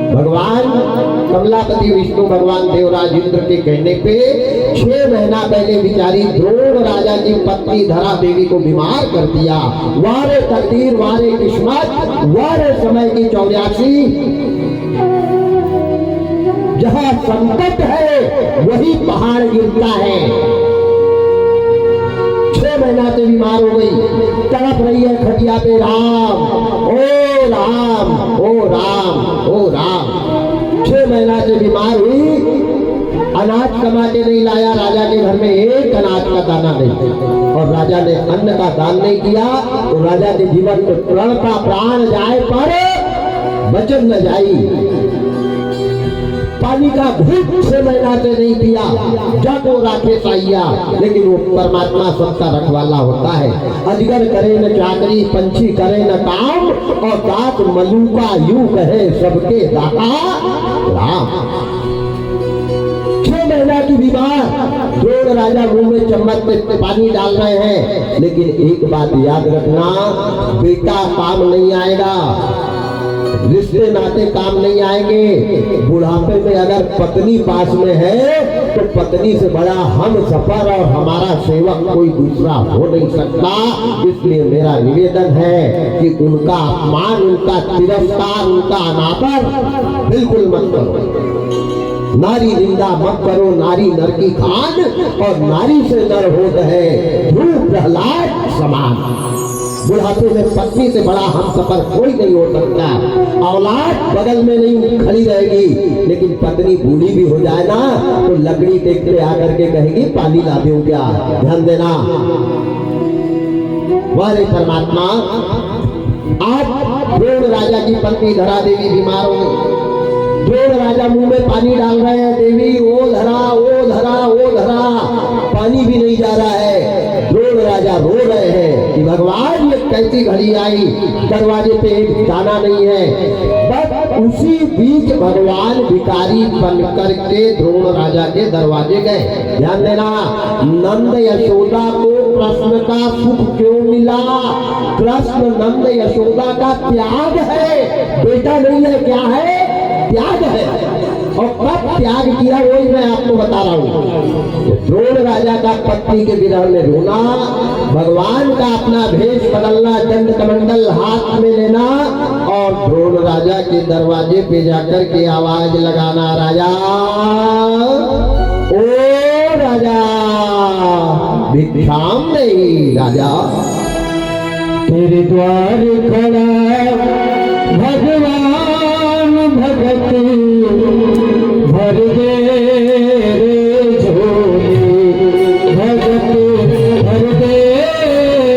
Speaker 1: भगवान कमलापति विष्णु भगवान देवराज इंद्र के कहने पे 6 महीना पहले बिचारी द्रोण राजा की पत्नी धरा देवी को बीमार कर दिया। वारे तकदीर, वारे किस्मत, वारे समय की 84। जहां संकट है वही पहाड़ गिरता है। 6 महीना से बीमार हो गई, तड़प रही है खटिया पे, राम ओ राम ओ राम ओ राम। 6 महीना से बीमार हुई, अनाज कमा के नहीं लाया राजा के घर में, एक अनाज का दाना नहीं, और राजा ने अन्न का दान नहीं किया तो राजा के जीवन में प्रण का प्राण जाए पर वचन न जाई। पानी का घूंट 6 महीना से नहीं पिया, जब वो राखे साइया, लेकिन वो परमात्मा सबका रखवाला होता है। अजगर करे न चाकरी, पंछी करे न काम, और दात मलूका यूं कहे सबके दाता राम। 6 महीना की बीमार, द्रोण राजा मुंह में चम्मच में पानी डाल रहे हैं, लेकिन एक बात याद रखना, बेटा काम नहीं आएगा, रिश्ते नाते काम नहीं आएंगे। बुढ़ापे में अगर पत्नी पास में है तो पत्नी से बड़ा हम सफर और हमारा सेवक कोई दूसरा हो नहीं सकता। इसलिए मेरा निवेदन है कि उनका अपमान, उनका तिरस्कार, उनका अनादर बिल्कुल मत करो। नारी निंदा मत करो, नारी नर की खान, और नारी से नर होत है ध्रुव प्रहलाद समान। बुढ़ापे में पत्नी से बड़ा हम सफर कोई नहीं हो सकता। औलाद बगल में नहीं खड़ी रहेगी, लेकिन पत्नी बूढ़ी भी हो जाए ना तो लकड़ी देखते आकर के कहेगी पानी ला दूं क्या। ध्यान देना, वारे परमात्मा, आज द्रोण राजा की पत्नी धरा देवी बीमार हो गई। द्रोण राजा मुंह में पानी डाल रहे हैं, देवी ओ धरा ओ धरा ओ धरा, पानी भी नहीं जा रहा है। द्रोण राजा रो रहे हैं कि भगवान ये कैसी घड़ी आई, दरवाजे पे एक दाना नहीं है। बस उसी बीच भगवान भिखारी बन करके द्रोण राजा के दरवाजे गए। ध्यान देना, नंद यशोदा को कृष्ण का सुख क्यों मिला? कृष्ण नंद यशोदा का त्याग है, बेटा नहीं है, क्या है? त्याग है। और कब त्याग किया वही मैं आपको बता रहा हूँ। द्रोण राजा का पत्नी के विरह में रोना, भगवान का अपना भेष बदलना, दंड कमंडल हाथ में लेना, और द्रोण राजा के दरवाजे पे जाकर के आवाज लगाना, राजा ओ राजा भिक्षाम नहीं, राजा
Speaker 2: तेरे द्वार खड़ा भगवान भगत भर दे रे झोली, भगत भर दे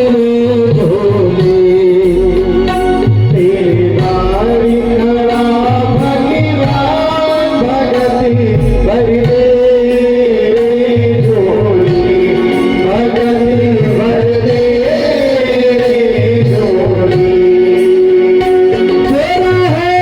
Speaker 2: रे झोली। तेरे द्वार खड़ा भगवान भगत भर दे रे झोली, भगत भर दे रे झोली। तेरा है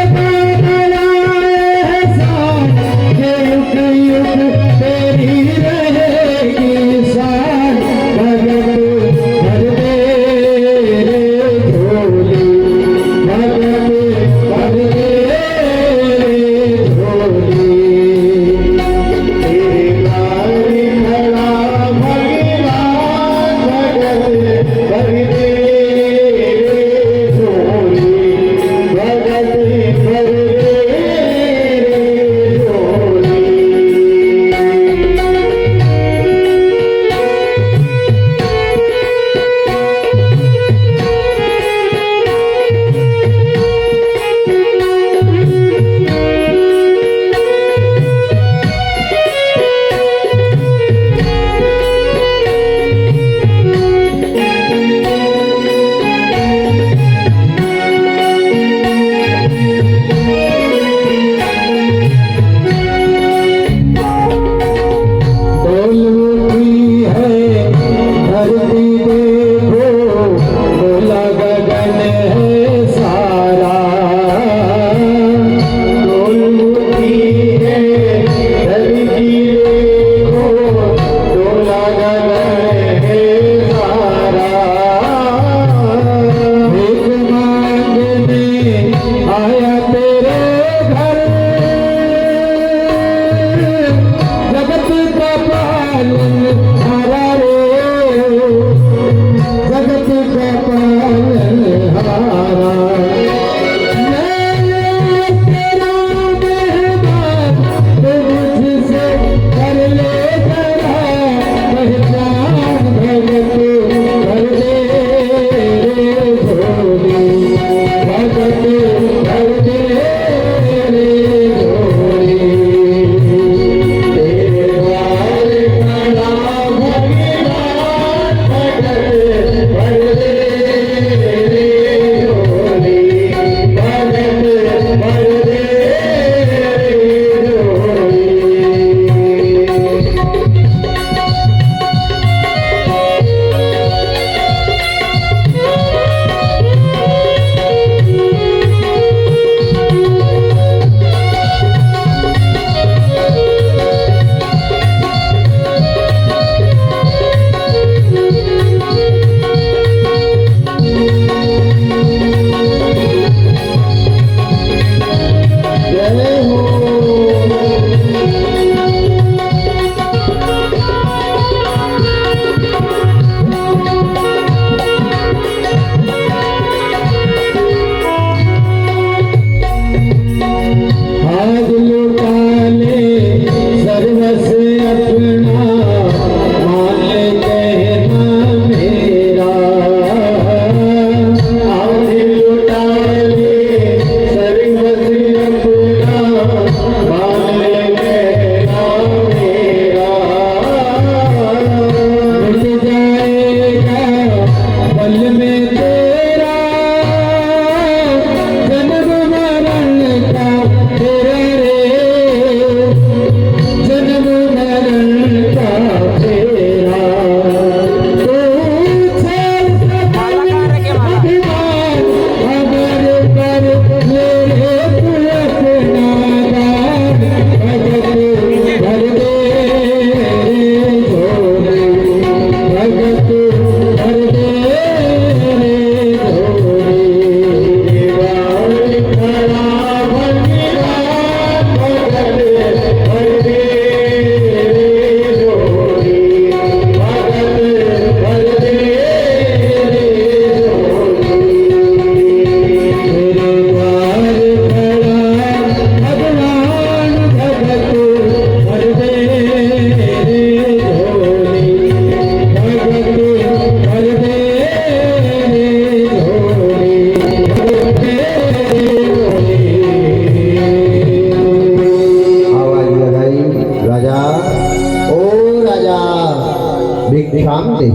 Speaker 1: आराम दे।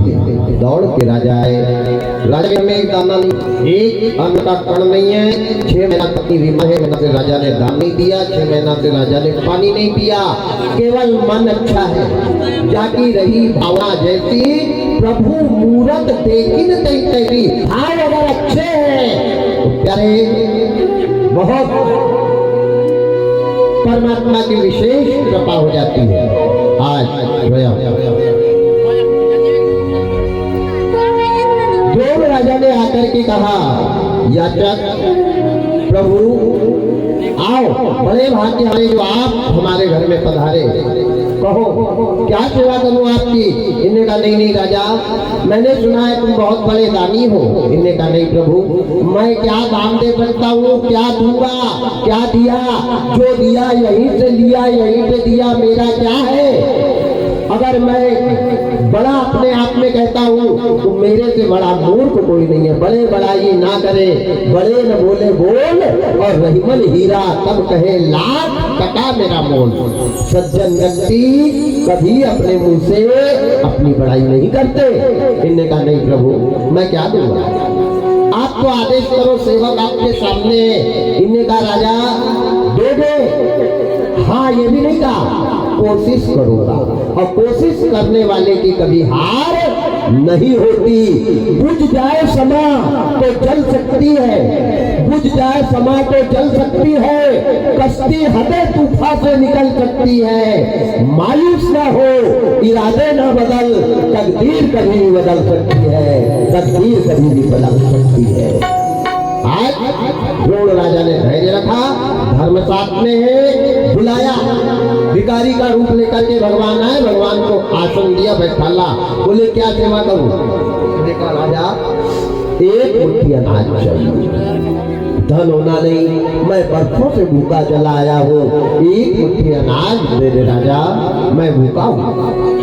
Speaker 1: दौड़ के राजा आए। राजा में एक दाना नहीं, एक अन्न का कण नहीं है। 6 महीना तक की बीमार है, महीना से राजा ने दान नहीं दिया, 6 महीना से राजा ने पानी नहीं पिया। केवल मन अच्छा है, जागी रही भावना जैसी, प्रभु मूरत देखिन तेरी। भाव अगर अच्छे हैं तो प्यारे बहुत परमात्मा की विशेष कृपा हो जाती है। आज द्रोण राजा ने आकर के कहा, याचक प्रभु आओ, बड़े भाग्य हमें जो आप हमारे घर में पधारे, कहो क्या सेवा करूं आपकी। इन्हें कहा नहीं राजा, मैंने सुना है तुम बहुत बड़े दानी हो। इन्हें कहा नहीं प्रभु, मैं क्या दान दे सकता हूँ, क्या दूंगा, क्या दिया, जो दिया यहीं से लिया, यहीं पे दिया, मेरा क्या है। अगर मैं बड़ा अपने आप में कहता हूँ तो मेरे से बड़ा मूर्ख कोई नहीं है। बड़े बड़ाई ना करे, बड़े न बोले बोल, और रहीमन हीरा तब कहे लाख टका मेरा मोल। सज्जन व्यक्ति कभी अपने मुंह से अपनी बड़ाई नहीं करते। इन्हें कहा नहीं प्रभु, मैं क्या दूंगा, आप तो आदेश करो, सेवक आपके सामने है। इन्हें कहा राजा दे दे। हाँ, ये भी नहीं कहा, कोशिश करूंगा, और कोशिश करने वाले की कभी हार नहीं होती। बुझ जाए समा तो जल सकती है, बुझ जाए समा तो जल सकती है, कश्ती हदे तूफान से निकल सकती है। मायूस ना हो, इरादे ना बदल, तकदीर कभी भी बदल सकती है, तकदीर कभी भी बदल सकती है। आज द्रोण राजा ने धैर्य रखा, धर्म साथ में है, बुलाया, भिखारी का रूप लेकर के भगवान आए, भगवान को आसन दिया, बैठाला, बोले क्या सेवा करूं। देखा राजा, एक मुट्ठी अनाज चाहिए, धन होना नहीं, मैं बरसों से भूखा चला आया हूँ, एक मुट्ठी अनाज दे दे राजा, मैं भूखा हूँ।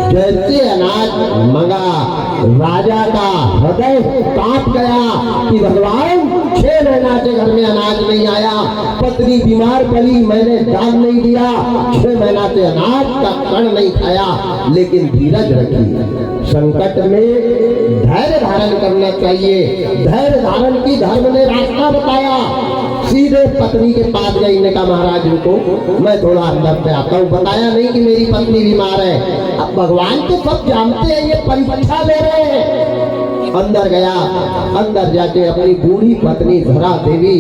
Speaker 1: जैसे अनाज मंगा, राजा का हृदय कांप गया कि भगवान 6 महीना से घर में अनाज नहीं आया, पत्नी बीमार पड़ी, मैंने दान नहीं दिया, 6 महीना से अनाज का कण नहीं खाया, लेकिन धीरज रखी। संकट में धैर्य धारण करना चाहिए। धैर्य धारण की धर्म ने रास्ता बताया। सीधे पत्नी के पास गई, ने कहा महाराज रुको, मैं थोड़ा अंदर से आता हूँ। बताया नहीं कि मेरी पत्नी बीमार है। अब भगवान तो सब जानते हैं, ये परीक्षा ले रहे हैं। अंदर गया, अंदर जाके अपनी बूढ़ी पत्नी धरा देवी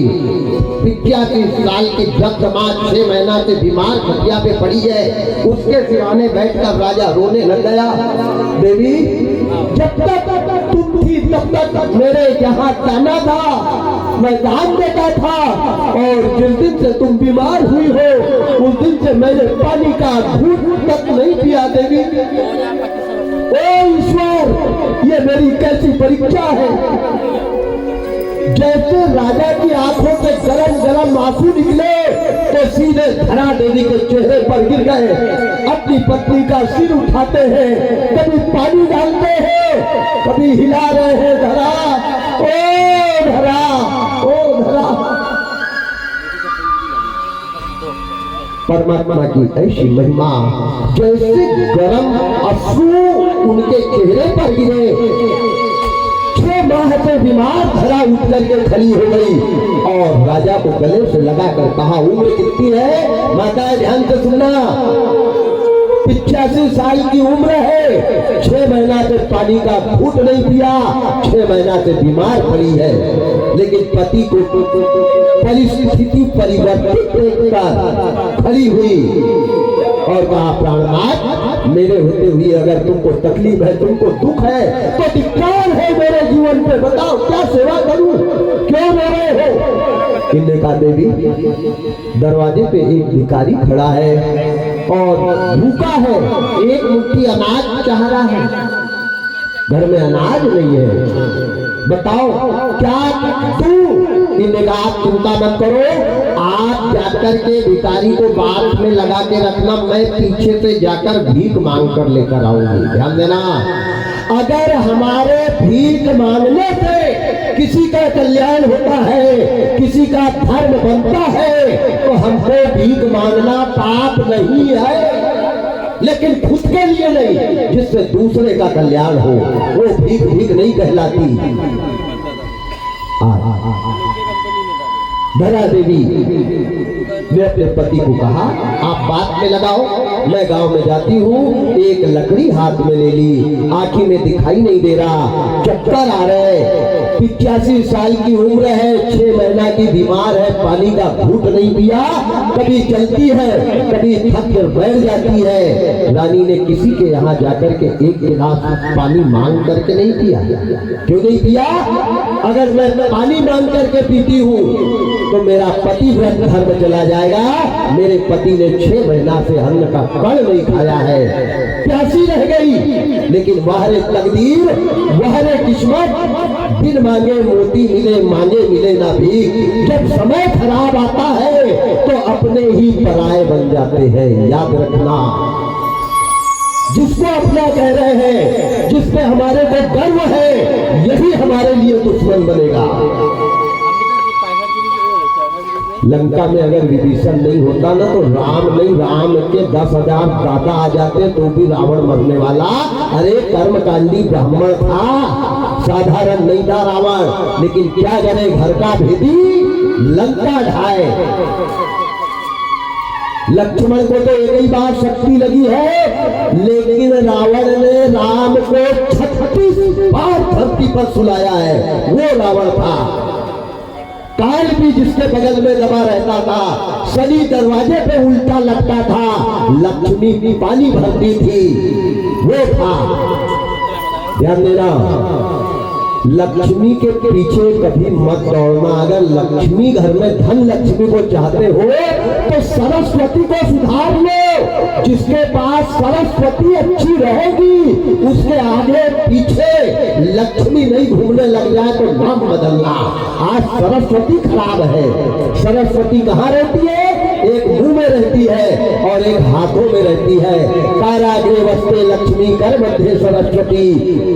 Speaker 1: 85 साल की वृद्ध माँ 6 महीना से बीमार खटिया पे पड़ी है, उसके सिरहाने बैठकर राजा रोने लग गया। देवी, जब तक तुम थी तब तक मेरे यहाँ जाना था, मैं दान देता था, और जिस दिन से तुम बीमार हुई हो उस दिन से मैंने पानी का घूंट तक नहीं पिया। देवी, ओ ईश्वर, ये मेरी कैसी परीक्षा है। जैसे राजा की आंखों से गरम गरम आंसू निकले तो सीधे धरा देवी के चेहरे पर गिर गए। अपनी पत्नी का सिर उठाते हैं, कभी पानी डालते हैं, कभी हिला रहे हैं, धरा ओ धरा, ओ धरा। परमात्मा की ऐसी महिमा, जैसे गरम अश्रु उनके चेहरे पर गिरे। 6 माह से बीमार धरा उठ करके खड़ी हो गई, और राजा को गले से लगा कर कहा, उम्र कितनी है माता, ध्यान से सुनना, 85 साल की उम्र है, 6 महीना से पानी का घूंट नहीं पिया, 6 महीना से बीमार पड़ी है। लेकिन पति को परिस्थिति परिवर्तित देखकर खड़ी हुई और कहा, प्राणनाथ, मेरे होते हुए अगर तुमको तकलीफ है, तुमको दुख है, तो धिक्कार है मेरे जीवन पे, बताओ क्या सेवा करूं, क्यों रो रहे हो। इन्हें कहा, देवी, दरवाजे पे एक भिखारी खड़ा है और भूखा है, एक मुट्ठी अनाज चाह रहा है, घर में अनाज नहीं है, बताओ क्या तू। इन्हें कहा, आप चिंता मत करो, आप जाकर के भिखारी को बात में लगा के रखना, मैं पीछे से जाकर भीख मांग कर लेकर आऊंगी। ध्यान देना, अगर हमारे भीख मांगने से किसी का कल्याण होता है, किसी का धर्म बनता है, तो हमको भीख मांगना पाप नहीं है। लेकिन खुद के लिए नहीं, जिससे दूसरे का कल्याण हो, वो भीख भीख नहीं कहलाती। धरा देवी ने अपने पति को कहा, आप बात में लगाओ, मैं गांव में जाती हूँ। एक लकड़ी हाथ में ले ली, आंखी में दिखाई नहीं दे रहा, चक्कर आ रहे, 85 साल की उम्र है, 6 महीना की बीमार है, पानी का घूंट नहीं पिया, कभी चलती है कभी थक कर बैठ जाती है। रानी ने किसी के यहाँ जाकर के एक गिलास पानी मांग करके नहीं पिया। क्यों नहीं पिया? अगर मैं पानी मांग करके पीती हूँ तो मेरा पति व्रत धर्म चला जाएगा। मेरे पति ने 6 महीना से अन्न का कण नहीं खाया है, प्यासी रह गई। लेकिन वहरे तकदीर, वहरे किस्मत, बिन मांगे मोती मिले, मांगे मिले ना भी। जब समय खराब आता है तो अपने ही पराये बन जाते हैं, याद रखना। जिसको अपना कह रहे हैं, जिसपे हमारे को गर्व है, यही हमारे लिए दुश्मन बनेगा। लंका में अगर विभीषण नहीं होता ना तो राम के 10,000 दादा आ जाते तो भी रावण मरने वाला। अरे कर्मकांडी ब्राह्मण था, साधारण नहीं था रावण। लेकिन क्या करे, घर का भेदी लंका ढाए। लक्ष्मण को तो एक ही बार शक्ति लगी है, लेकिन रावण ने राम को 36 बार धरती पर सुलाया है। वो रावण था। काल भी जिसके बगल में दबा रहता था, शनि दरवाजे पे उल्टा लगता था, लक्ष्मी भी पानी भरती थी, वो था। ध्यान देना, लक्ष्मी के पीछे कभी मत दौड़ना। अगर लक्ष्मी घर में धन लक्ष्मी को चाहते हो तो सरस्वती को सुधार लो। जिसके पास सरस्वती अच्छी रहेगी, उसके आगे पीछे लक्ष्मी नहीं घूमने लग जाए तो नाम बदलना। आज सरस्वती खराब है। सरस्वती कहाँ रहती है? एक मुंह में रहती है और एक हाथों में रहती है। काराग्रे वस्ते लक्ष्मी कर मध्य सरस्वती,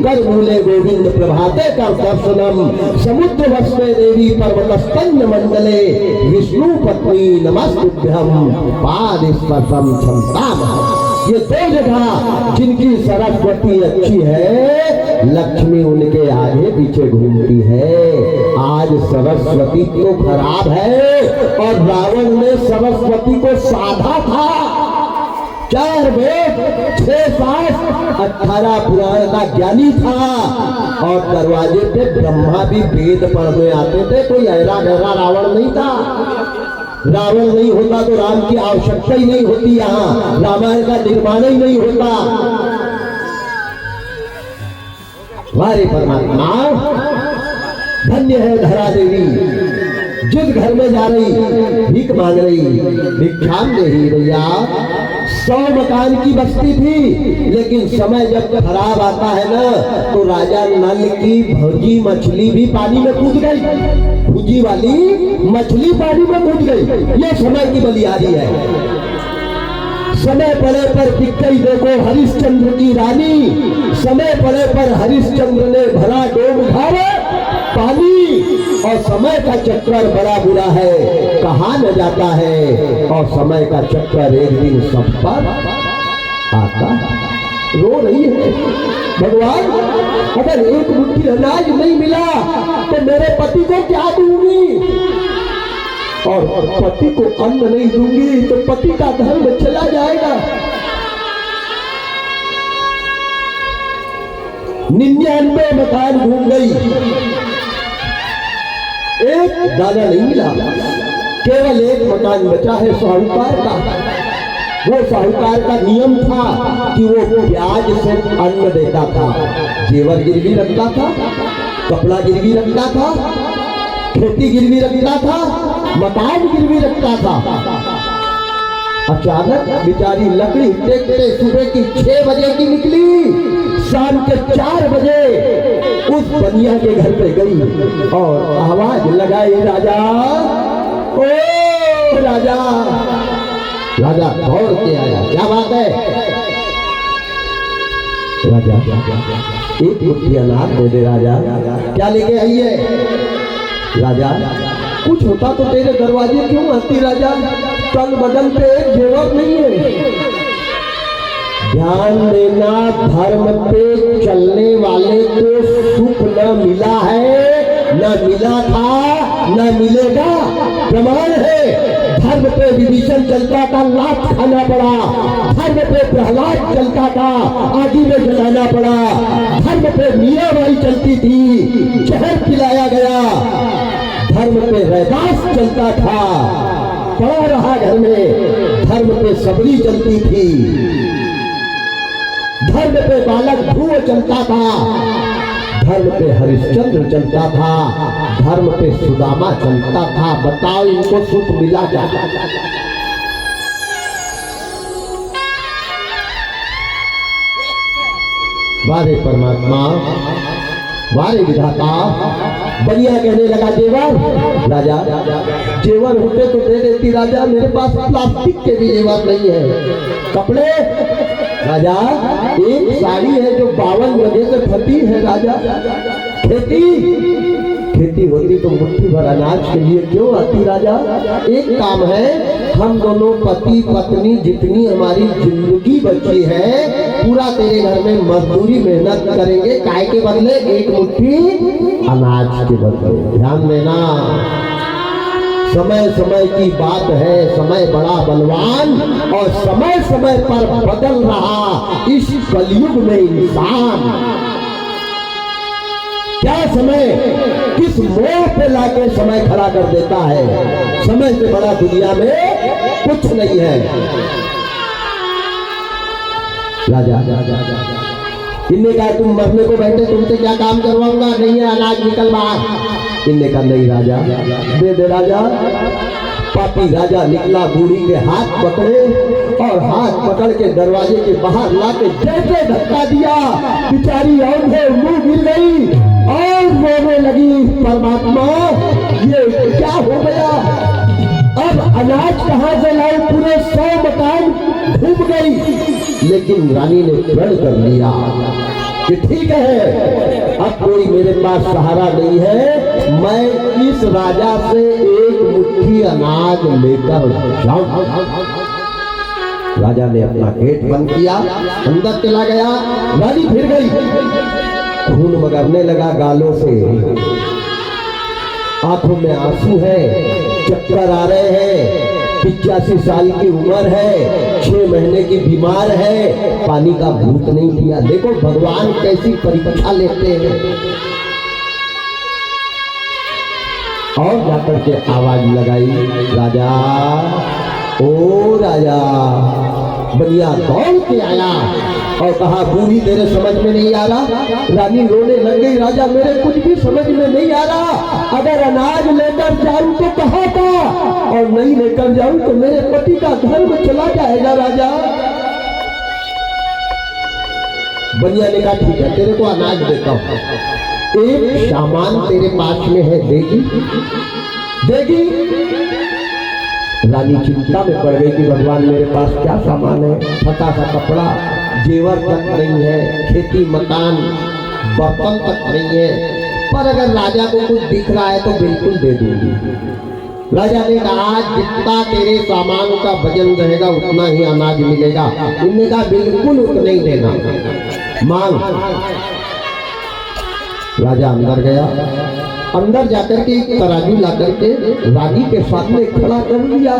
Speaker 1: कर मूले गोविंद प्रभाते कर दर्शनम, समुद्र वस्ते देवी पर्वतस्तंज मंडले, विष्णु पत्नी नमस्तुभ्यम पाद स्पर्शम क्षमताम। ये 2 जगह जिनकी सरस्वती अच्छी है, लक्ष्मी उनके आगे पीछे घूमती है। आज सरस्वती तो खराब है और रावण ने सरस्वती को साधा था। 4 वेद, 6 शास्त्र, 18 पुराण का ज्ञानी था। और दरवाजे पे ब्रह्मा भी वेद पढ़ने आते थे। कोई ऐरा गहरा रावण नहीं था। रावण नहीं होता तो राम की आवश्यकता ही नहीं होती, यहाँ रामायण का निर्माण ही नहीं होता। हमारे परमात्मा धन्य है धरा देवी, जिस घर में जा रही भीख मांग रही, भिक्षाम दे ही भैया। 100 मकान की बस्ती थी, लेकिन समय जब खराब आता है ना तो राजा नल की भौजी मछली भी पानी में कूद गई। भुजी वाली मछली पानी में कूद गई। ये समय की बलिहारी है। समय पड़े पर दिख गई देखो हरिश्चंद्र की रानी। समय पड़े पर हरिश्चंद्र ने भरा डोम घर पानी। और समय का चक्कर बड़ा बुरा है, कहा न जाता है। और समय का चक्कर एक दिन सब पर आता है। रो रही है, भगवान अगर एक मुट्ठी अनाज नहीं मिला तो मेरे पति को क्या दूंगी? और पति को अन्न नहीं दूंगी तो पति का धर्म चला जाएगा। 99 मकान घूम गई, एक दाना नहीं मिला। केवल एक मकान बचा है साहूकार का। वो साहूकार का नियम था कि वो ब्याज से अन्न देता था। जेवर गिरवी रखता था, कपड़ा गिरवी रखता था, खेती गिरवी रखता था, मकान गिरवी रखता था। अचानक बेचारी लकड़ी टेकते सुबह की 6 बजे की निकली, शाम के 4 बजे उस बनिया के घर पे गई और आवाज लगाई, राजा ओ राजा। राजा दौड़ के आया, क्या बात है? राजा एक मुट्ठी अनाज दे दे राजा। क्या लेके आई है? राजा कुछ होता तो तेरे दरवाजे क्यों आती राजा? तन बदन पे एक जेवर नहीं है। ध्यान देना, धर्म पे चलने वाले को सुख न मिला है, न मिला था, न मिलेगा। प्रमाण है, धर्म पे विभीषण चलता था, लात खाना पड़ा। धर्म पे प्रहलाद चलता था, आदि में जलाना पड़ा। धर्म पे मीराबाई चलती थी, जहर पिलाया गया। धर्म पे रैदास चलता था, पड़ा रहा घर में। धर्म पे सबरी चलती थी, धर्म पे बालक ध्रुव चलता था, धर्म पे हरिश्चंद्र चलता था, धर्म पे सुदामा चलता था। बताओ इनको सुख मिला क्या? वारे परमात्मा, वारे विधाता। बनिया कहने लगा जेवर। राजा, जेवर होते तो दे देती राजा, मेरे पास प्लास्टिक के भी जेवर नहीं है। कपड़े राजा, एक साड़ी है जो 52 जगह से फटी है राजा। खेती होती तो मुट्ठी भर अनाज के लिए क्यों आती राजा? एक काम है, हम दोनों पति पत्नी जितनी हमारी जिंदगी बची है, पूरा तेरे घर में मजदूरी मेहनत करेंगे, काय के बदले एक मुट्ठी अनाज के बदले। ध्यान देना, समय समय की बात है, समय बड़ा बलवान और समय समय पर बदल रहा इस कलयुग में इंसान। क्या समय किस मोड़ पे लाके समय खड़ा कर देता है। समय से बड़ा दुनिया में कुछ नहीं है। राजा, इनने कहा तुम मरने को बैठे, तुमसे क्या काम करवाऊंगा? नहीं है, अनाज निकल बाहर। इनने कहा नहीं राजा, दे दे राजा। पापी राजा निकला, बूढ़ी के हाथ पकड़े और हाथ पकड़ के दरवाजे के बाहर लाके जैसे धक्का दिया, बिचारी औंधे मुंह गिर गई और रोने लगी। परमात्मा, ये क्या हो गया? अब अनाज कहां से लाऊं? पूरे 100 मकान डूब गई। लेकिन रानी ने प्रण कर लिया कि ठीक है, अब कोई मेरे पास सहारा नहीं है, मैं इस राजा से एक मुट्ठी अनाज लेकर जाऊं। राजा ने अपना गेट बंद किया, अंदर चला गया। रानी फिर गई, खून बगरने लगा गालों से, आंखों में आंसू है, चक्कर आ रहे हैं। 85 साल की उम्र है, 6 महीने की बीमार है, पानी का भूत नहीं पिया। देखो भगवान कैसी परीक्षा लेते हैं। और जाकर के आवाज लगाई, राजा, ओ राजा। बनिया दौड़ के आया और कहा, बूढ़ी तेरे समझ में नहीं आ रहा? रानी रोने लग गई, राजा मेरे कुछ भी समझ में नहीं आ रहा। अगर अनाज लेकर जाऊं तो कहाँ का, और नहीं लेकर जाऊं तो मेरे पति का धर्म चला जाएगा राजा। बनिया ने कहा ठीक है, तेरे को अनाज देता हूं, एक सामान तेरे पास में है, देगी? रानी चिंता में पड़ गई कि भगवान मेरे पास क्या सामान है? फटा सा कपड़ा, जेवर तक नहीं है, खेती मकान बर्तन तक नहीं है, पर अगर राजा को कुछ दिख रहा है तो बिल्कुल दे दूंगी। राजा ने कहा, जितना तेरे सामान का वजन रहेगा उतना ही अनाज मिलेगा। इन्होंने कहा बिल्कुल उतना ही देना, मांग। राजा अंदर गया, अंदर जाकर के एक तराजू ला करके रानी के सामने खड़ा कर दिया।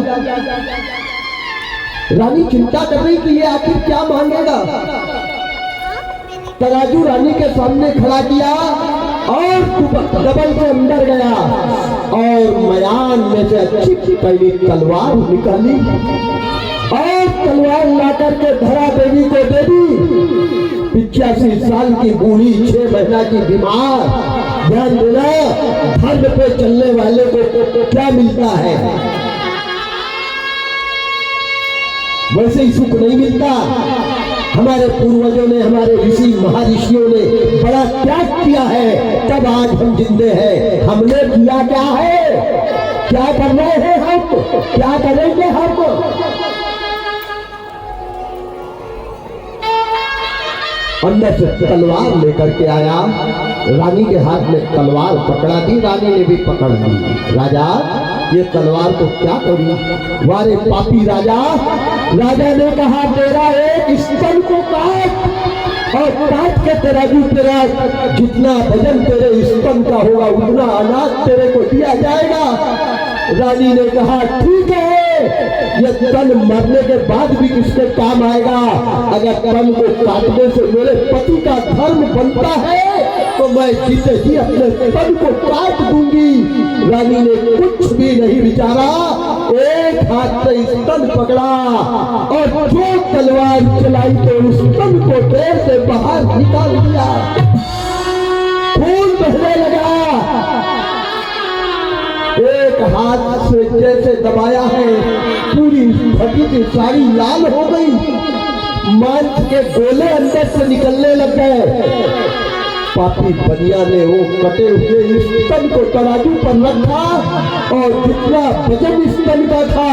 Speaker 1: रानी चिंता कर रही कि ये आखिर क्या मांगेगा। तराजू रानी के सामने खड़ा किया और डबल के अंदर गया और मयान में से अच्छी पहली तलवार निकाली और तलवार ला करके धरा देवी को दे दी। 85 साल की बूढ़ी, 6 महीना की बीमार। ध्यान देना, धर्म पे चलने वाले को क्या मिलता है? वैसे ही सुख नहीं मिलता। हमारे पूर्वजों ने, हमारे ऋषि महर्षियों ने बड़ा त्याग किया है, तब आज हम जिंदे हैं। हमने किया क्या है? क्या कर रहे हैं हम? क्या करेंगे हम? अंदर से तलवार लेकर के आया, रानी के हाथ में तलवार पकड़ा दी, रानी ने भी पकड़ दी। राजा ये तलवार को क्या करूं? वारे पापी राजा। राजा ने कहा तेरा एक स्तन को काट और काट के तेरा जितना वजन तेरे स्तन का होगा उतना अनाज तेरे को दिया जाएगा। रानी ने कहा ठीक है, ये तन मरने के बाद भी किसके काम आएगा? अगर तन को काटने से मेरे पति का धर्म बनता है तो मैं जीते जी अपने तन को काट दूंगी। रानी ने कुछ भी नहीं विचारा, एक हाथ से स्तन पकड़ा और जो तलवार चलाई तो उस स्तन को देर से बाहर निकाल दिया। खून बहने लगा। एक हाथ से जैसे दबाया है पूरी फटी की साड़ी लाल हो गई, मांस के गोले अंदर से निकलने लग गए। पापी बनिया ने वो कटे हुए स्तन को तराजू पर रखा और जितना वजन स्तन का था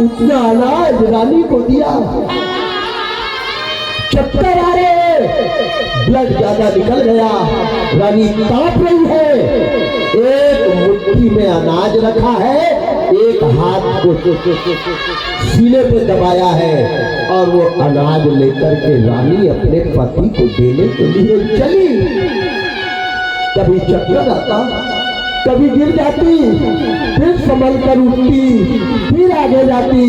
Speaker 1: उतना अनाज रानी को दिया। चक्कर आ रहे, ब्लड ज्यादा निकल गया, रानी तड़प रही है। एक मुट्ठी में अनाज रखा है, एक हाथ को सीने पे दबाया है और वो अनाज लेकर के रानी अपने पति को देने के लिए चली। कभी चक्कर आता, कभी गिर जाती, फिर संभल कर उठती, फिर आगे जाती।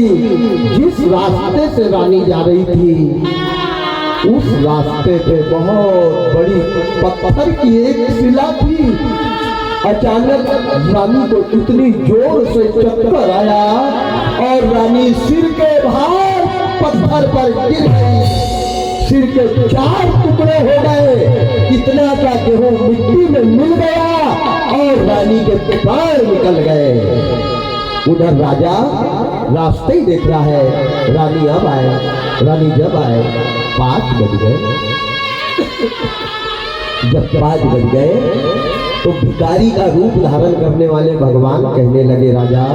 Speaker 1: जिस रास्ते से रानी जा रही थी उस रास्ते पे बहुत बड़ी पत्थर की एक शिला थी। अचानक रानी को इतनी जोर से चक्कर आया और रानी सिर के भार पत्थर पर गिर गई। सिर के 4 टुकड़े हो गए, इतना का गेहूं मिट्टी में मिल गया और रानी के प्राण निकल गए। उधर राजा रास्ते ही देख रहा है। रानी अब आए, रानी जब आए 5 बज गए। जब 5 बज गए तो भिखारी का रूप धारण करने वाले भगवान कहने लगे राजा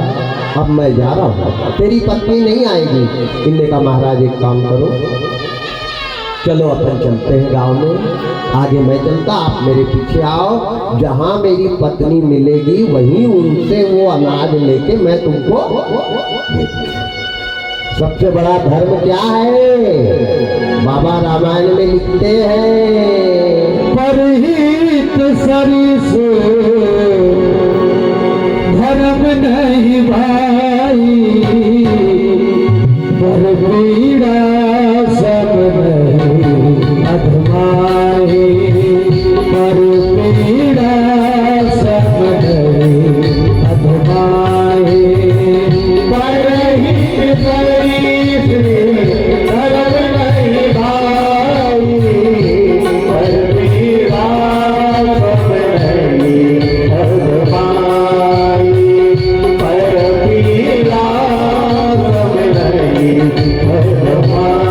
Speaker 1: अब मैं जा रहा हूँ, तेरी पत्नी नहीं आएगी। इनने कहा महाराज एक काम करो, चलो अपन चलते हैं गांव में, आगे मैं चलता आप मेरे पीछे आओ, जहां मेरी पत्नी मिलेगी वहीं उनसे वो अनाज लेके मैं तुमको दे दूंगा। सबसे बड़ा धर्म क्या है? बाबा रामायण में लिखते हैं
Speaker 2: परहित सरिस धर्म नहीं भाई, पर पीड़ा सब नहीं अधमाई, पर पीड़ा सब नहीं अधमाई। परहित सरिस धर्म नहीं भाई, पर पीड़ा सब नहीं अधमाई, पर पीड़ा सब नहीं अधमाई।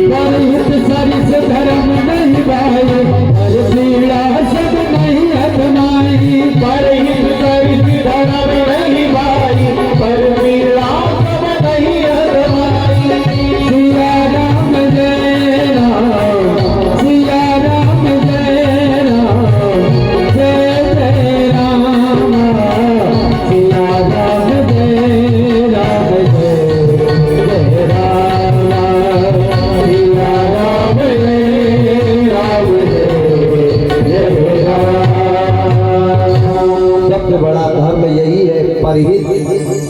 Speaker 2: परहित सरिस धर्म नहीं भाई, पर पीड़ा सब नहीं अधमाई, परहित सरिस धर्म नहीं भाई, पर पीड़ा सब नहीं अधमाई। सिया राम जय राम, सिया राम जय राम, जय जय राम, सिया राम जय राम, जय जय राम, सिया राम जय राम, जय जय राम।
Speaker 1: सबसे बड़ा धर्म यही है, परहित,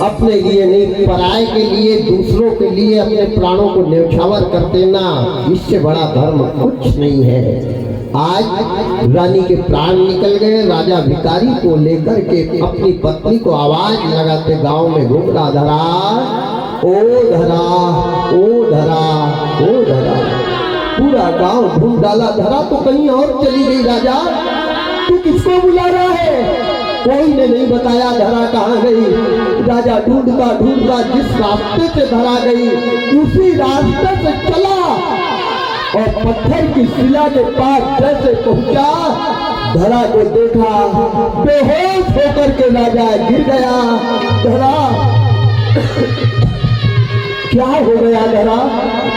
Speaker 1: अपने लिए नहीं पराये के लिए, दूसरों के लिए अपने प्राणों को न्यौछावर कर देना, इससे बड़ा धर्म कुछ नहीं है। आज रानी के प्राण निकल गए। राजा भिखारी को लेकर के अपनी पत्नी को आवाज लगाते गांव में घूम रहा, धरा ओ धरा, ओ धरा, ओ धरा। पूरा गांव ढूंढ डाला, धरा तो कहीं और चली गई। राजा तू किसको बुला रहा है? कोई ने नहीं बताया धरा कहाँ गई। राजा ढूंढता ढूंढता जिस रास्ते से धरा गई उसी रास्ते से चला और पत्थर की शिला के पास जैसे पहुंचा, धरा को देखा, बेहोश होकर के राजा गिर गया। धरा क्या हो गया? धरा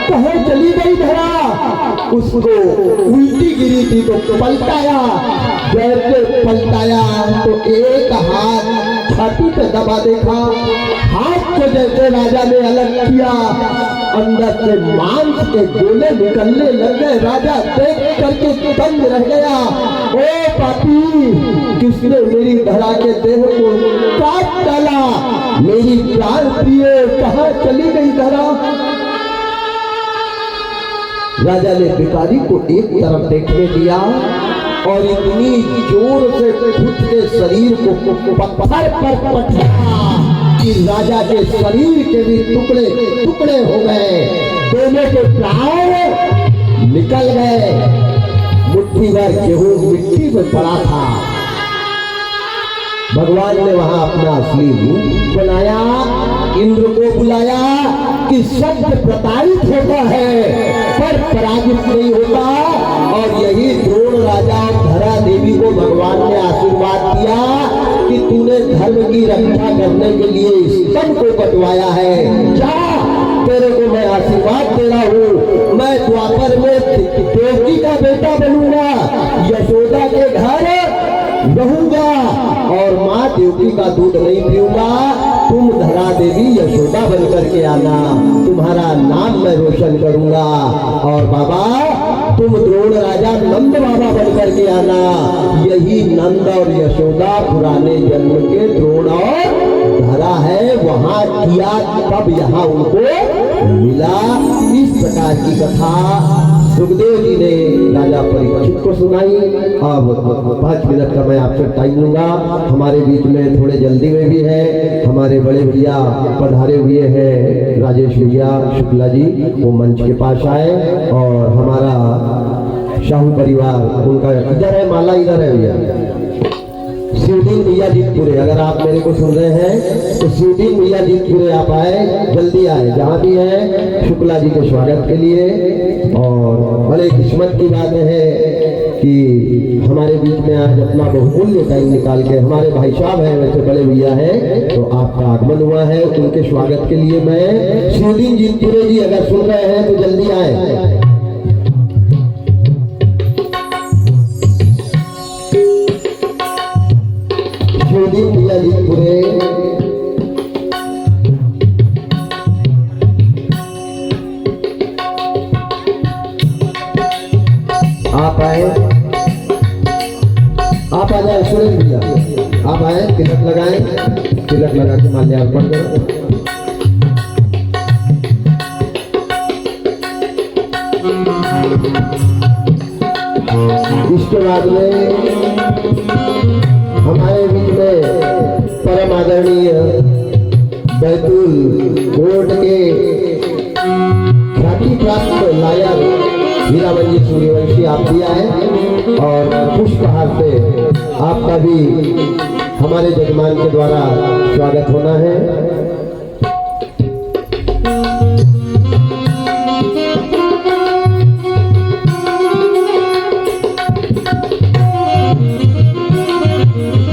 Speaker 1: कहाँ चली गई? धरा उसको उल्टी गिरी थी तो पलटाया, जैसे पलटाया तो एक हाथ छाती पे दबा देखा, हाथ को जैसे राजा ने अलग किया, अंदर से मांस के गोले निकलने लग गए। राजा देख करके दंग रह गया। ओ पापी, किसने मेरी धरा के देह को काट डाला? मेरी प्राण प्रिय कहाँ चली गई धरा? राजा ने भिखारी को एक तरफ देखने दिया और इतनी जोर से खुद के शरीर को पत्थर पर पटका कि राजा के शरीर के भी टुकड़े टुकड़े हो गए। दोनों के प्राण निकल गए। मुट्ठी भर गेहूं मिट्टी में पड़ा था। भगवान ने वहां अपना असली रूप बनाया, इंद्र को बुलाया कि शब्द प्रताड़ित होता है पर पराजित नहीं होता। और यही द्रोण राजा धरा देवी को भगवान ने आशीर्वाद दिया कि तूने धर्म की रक्षा करने के लिए स्तंभ को कटवाया है, जा, तेरे को मैं आशीर्वाद दे रहा हूँ। मैं द्वापर में देवकी का बेटा बनूंगा, यशोदा के घर रहूंगा और माँ देवकी का दूध नहीं पीऊंगा। तुम धरा देवी यशोदा बन करके आना, तुम्हारा नाम मैं रोशन करूंगा। और बाबा, तुम द्रोण राजा नंद बाबा बन करके आना। यही नंद और यशोदा पुराने जन्म के द्रोण और धरा है, वहां किया तब यहाँ उनको मिला। इस प्रकार की कथा सुखदेव जी ने राजा परीक्षित को सुनाई। अब 5 मिनट का मैं आपसे टाइम लूंगा। हमारे बीच में थोड़े जल्दी में भी है, हमारे बड़े भैया पधारे हुए हैं, राजेश भैया शुक्ला जी, वो मंच के पास आए। और हमारा शाहू परिवार, उनका इधर है, माला इधर है भैया, शिवदीन भैया जीतपुरे, अगर आप मेरे को सुन रहे हैं तो शिवदीन भैया जीतपुरे आप आए, जल्दी आए, जहाँ भी है शुक्ला जी के स्वागत के लिए। और बड़े किस्मत की बात है कि हमारे बीच में आज अपना बहुमूल्य टाइम निकाल के हमारे भाई साहब हैं, वैसे बड़े भैया हैं, तो आपका आगमन हुआ है। उनके स्वागत के लिए मैं शिवदीन जीतपुरे जी अगर सुन रहे हैं तो जल्दी आए। शिवदीन भैया जीतपुरे, आप आए, आप आ जाए। सुरेश भैया आप आए, तिलक लगाएं, तिलक लगा के माल्यार्पण करें। इसके बाद में हमारे बीच में परम आदरणीय बैतूल कोर्ट के ख्याति प्राप्त लायक हीरामन जी सूर्यवंशी आप भी आए। और पुष्पहार से आपका भी हमारे जजमान के द्वारा स्वागत होना है।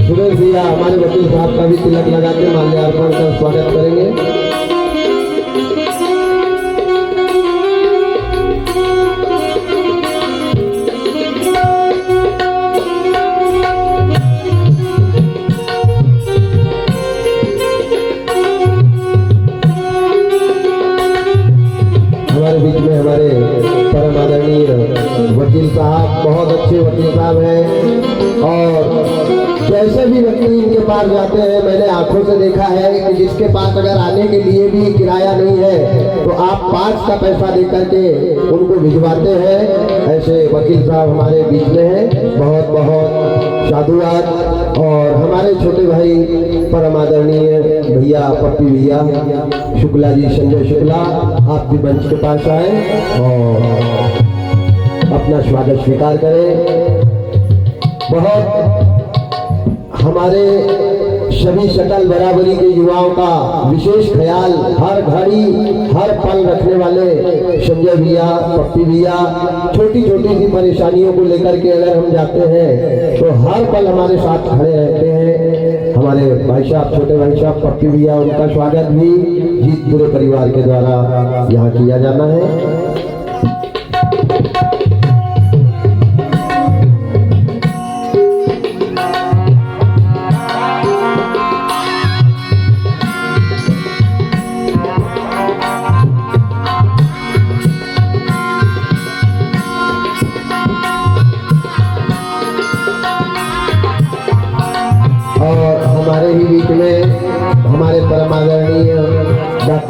Speaker 1: सुरेश भैया हमारे वकील साहब का भी तिलक लगा के माल्यार्पण कर स्वागत करेंगे। हमारे बीच में हमारे परम आदरणीय वकील साहब, बहुत अच्छे वकील साहब हैं। और जैसे भी वकील इनके पास जाते हैं, मैंने आंखों से देखा है कि जिसके पास अगर आने के लिए भी किराया नहीं है तो आप 5 का पैसा दे करके उनको भिजवाते हैं। ऐसे वकील साहब हमारे बीच में हैं, बहुत बहुत साधुवाद। और हमारे छोटे भाई परम आदरणीय भैया पप्पी भैया शुक्ला जी, संजय शुक्ला, आप भी मंच के पास आए और अपना स्वागत स्वीकार करें। बहुत हमारे सभी सकल बराबरी के युवाओं का विशेष ख्याल हर घड़ी हर पल रखने वाले संजय भैया, पप्पी भैया, छोटी छोटी सी परेशानियों को लेकर के अगर हम जाते हैं तो हर पल हमारे साथ खड़े रहते हैं। हमारे भाई साहब, छोटे भाई साहब पप्पी भैया, उनका स्वागत भी जीतपुरे परिवार के द्वारा यहाँ किया जाना है।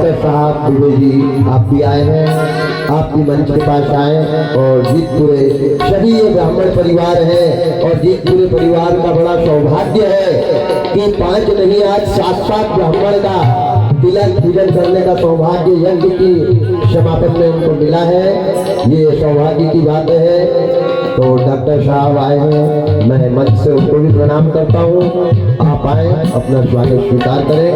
Speaker 1: डॉक्टर साहब दुबे जी आप भी आए हैं, आप भी मंच के पास आए और जीतपुरे सभी ये ब्राह्मण परिवार है और जीतपुरे परिवार का बड़ा सौभाग्य है कि 5 नहीं आज 7 ब्राह्मण का तिलक पूजन करने का सौभाग्य यज्ञ की समापन में उनको मिला है। ये सौभाग्य की बात है। तो डॉक्टर साहब आए हैं, मैं मंच से उनको भी प्रणाम करता हूँ। आप आए, अपना स्वागत स्वीकार करें।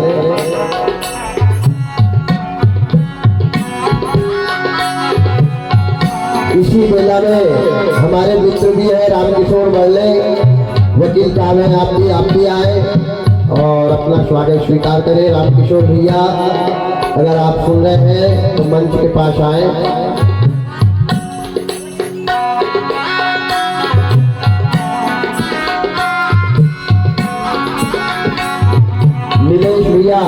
Speaker 1: इसी बेला में हमारे मित्र भी है रामकिशोर बरले वकील साहब हैं, आप भी आए और अपना स्वागत स्वीकार करें। रामकिशोर भैया अगर आप सुन रहे हैं तो मंच के पास आए। नीलेश भैया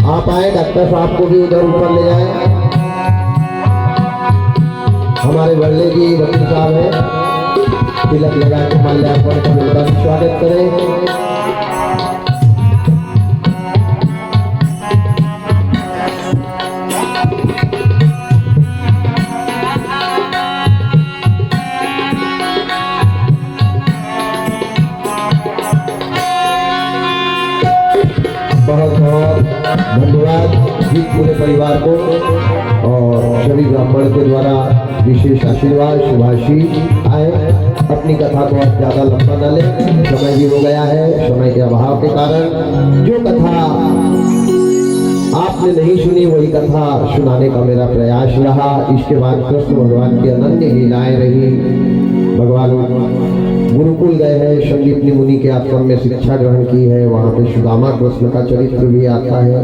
Speaker 1: आप आए, डॉक्टर साहब को भी उधर ऊपर ले जाए। हमारे बल्ले जी वकील साहब हैं, तिलक लगा के माल्यार्पण कर उनका भी स्वागत करें। बहुत बहुत धन्यवाद जी पूरे परिवार को और सभी ब्राह्मण के द्वारा विशेष आशीर्वाद। शुभाशी आए, अपनी कथा को अब ज्यादा लंबा न ले, समय भी हो गया है। समय के अभाव के कारण जो कथा आपने नहीं सुनी वही कथा सुनाने का मेरा प्रयास रहा। इसके बाद कृष्ण भगवान की अनन्य लीलाएं रही। भगवान गुरुकुल गए हैं, संदीपनी मुनि के आश्रम में शिक्षा ग्रहण की है, वहां पे सुदामा कृष्ण का चरित्र भी आता है।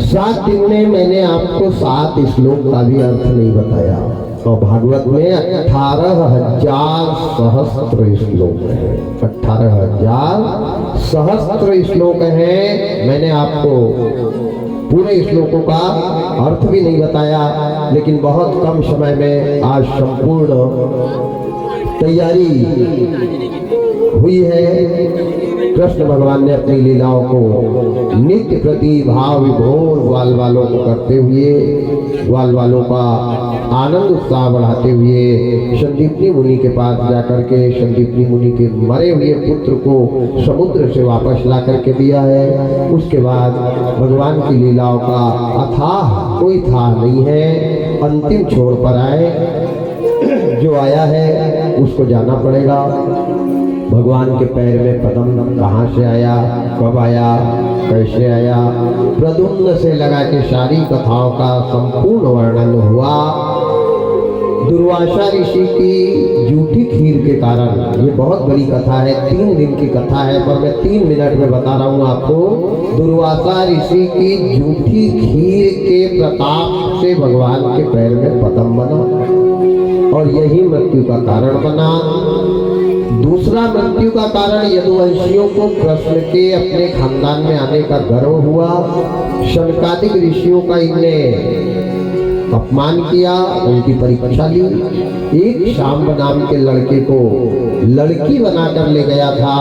Speaker 1: 7 दिन में मैंने आपको 7 श्लोक का भी अर्थ नहीं बताया और भागवत में 18,000 सहस्त्र श्लोक है। 18,000 सहस्त्र श्लोक है। मैंने आपको पूरे श्लोकों का अर्थ भी नहीं बताया, लेकिन बहुत कम समय में आज संपूर्ण तैयारी हुई है। कृष्ण भगवान ने अपनी लीलाओं को नित्य प्रति भाव विभोर ग्वाल वालों को करते हुए, ग्वाल वालों का आनंद उत्साह बढ़ाते हुए संदीपनी मुनि के पास जाकर के संदीपनी मुनि के मरे हुए पुत्र को समुद्र से वापस ला करके दिया है। उसके बाद भगवान की लीलाओं का अथाह कोई था नहीं है। अंतिम छोर पर आए, जो आया है उसको जाना पड़ेगा। भगवान के पैर में पद्म कहाँ से आया, कब आया, कैसे आया, प्रद्युम्न से लगा के सारी कथाओं का संपूर्ण वर्णन हुआ। दुर्वासा ऋषि की जूठी खीर के कारण, ये बहुत बड़ी कथा है, 3 दिन की कथा है, पर मैं 3 मिनट में बता रहा हूँ आपको। दुर्वासा ऋषि की जूठी खीर के प्रताप से भगवान के पैर में पद्म बना और यही मृत्यु का कारण बना। दूसरा मृत्यु का कारण यदुवंशियों को कृष्ण के अपने खानदान में आने का गर्व हुआ। शनकादिक ऋषियों का इन्हें अपमान किया, उनकी परीक्षा ली। एक शाम्ब नाम के लड़के को लड़की बनाकर ले गया था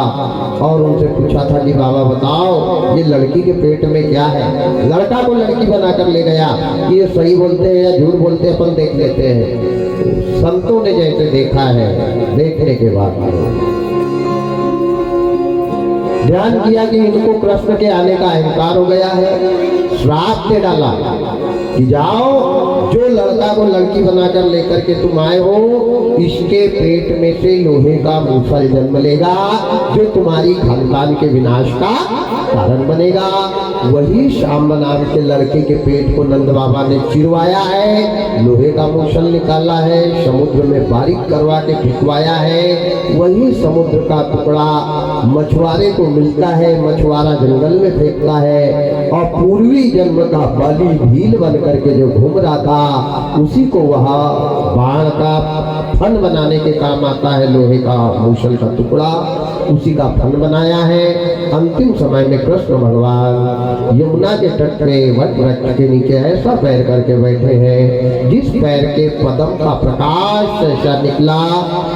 Speaker 1: और उनसे पूछा था कि बाबा बताओ ये लड़की के पेट में क्या है। लड़का को लड़की बनाकर ले गया। ये सही बोलते हैं या झूठ बोलते हैं अपन देख लेते हैं। संतों ने जैसे देखा है, देखने के बाद ध्यान किया कि इनको कृष्ण के आने का अहंकार हो गया है। श्राप दे डाला कि जाओ, जो लड़का को लड़की बनाकर लेकर के तुम आए हो, इसके पेट में से लोहे का मूसल जन्म लेगा जो तुम्हारी खानदान के विनाश का कारण बनेगा। वही शाम्ब नाम के लड़के के पेट को नंद बाबा ने चिरवाया है, लोहे का मूसल निकाला है, समुद्र में बारीक करवा के फेंकवाया है। वही समुद्र का टुकड़ा मछुआरे को मिलता है, मछुआरा जंगल में फेंकता है और पूर्वी जन्म का बलि भील बन करके जो घूम रहा था उसी को वह बाण का फन बनाने के काम आता है। लोहे का मूसल का टुकड़ा उसी का फन बनाया है। अंतिम समय में कृष्ण भगवान यमुना के तट पे वट वृक्ष के नीचे ऐसा पैर करके बैठे हैं जिस पैर के पदम का प्रकाश ऐसा निकला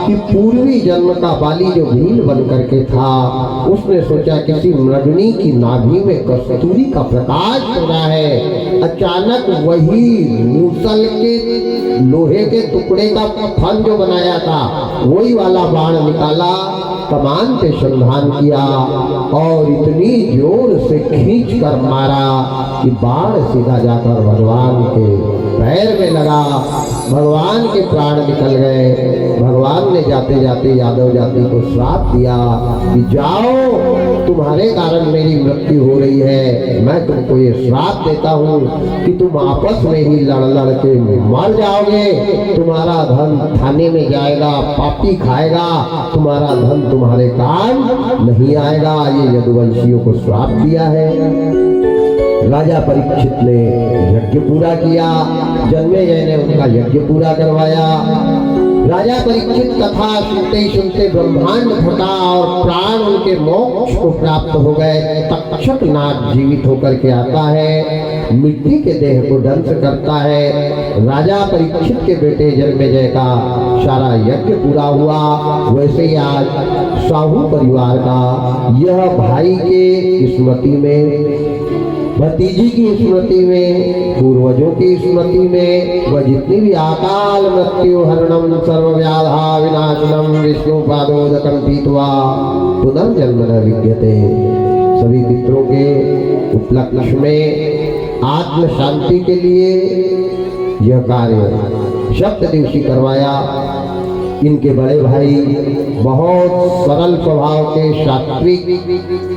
Speaker 1: कि पूर्वी जन्म का बाली जो भील बन करके था उसने सोचा किसी मृगनी की नाभि में कस्तूरी का प्रकाश हो रहा है। अचानक वही मूसल के लोहे के टुकड़े का फन जो बनाया था वही वाला बाण निकाला, कमान पे संधान किया और इतनी जोर से खींच कर मारा कि बाण सीधा जाकर भगवान के पैर में लगा। भगवान के प्राण निकल गए। भगवान ने जाते जाते यादव जाति को श्राप दिया कि जाओ, तुम्हारे कारण मेरी मृत्यु हो रही है। मैं तुमको ये श्राप देता हूँ कि तुम आपस में ही लड़ लड़ के मर जाओगे। तुम्हारा धन थाने में जाएगा, पापी खाएगा, तुम्हारा धन तुम्हारे काम नहीं आएगा। ये यदुवंशियों को श्राप दिया है। राजा परीक्षित ने यज्ञ पूरा किया। जन्मेजय ने उनका यज्ञ पूरा करवाया। राजा परीक्षित कथा सुनते ही सुनते ब्रह्मांड फटा और प्राण उनके मोक्ष को प्राप्त हो गए। तक्षक नाग जीवित होकर के आता है, मिट्टी के देह को दंश करता है। राजा परीक्षित के बेटे जन्मेजय का सारा यज्ञ पूरा हुआ। वैसे ही आज साहू परिवार का यह भाई के स्मृति में, भतीजी की स्मृति में, पूर्वजों की स्मृति में वह जितनी भी अकाल मृत्यु हरणम सर्वव्याधा विनाशनम विष्णु पादोदकम पीत्वा पुनर्जन्म न विद्यते, सभी पितरों के उपलक्ष्य में आत्म शांति के लिए यह कार्य सप्तदिवसी करवाया। इनके बड़े भाई बहुत सरल स्वभाव के सात्विक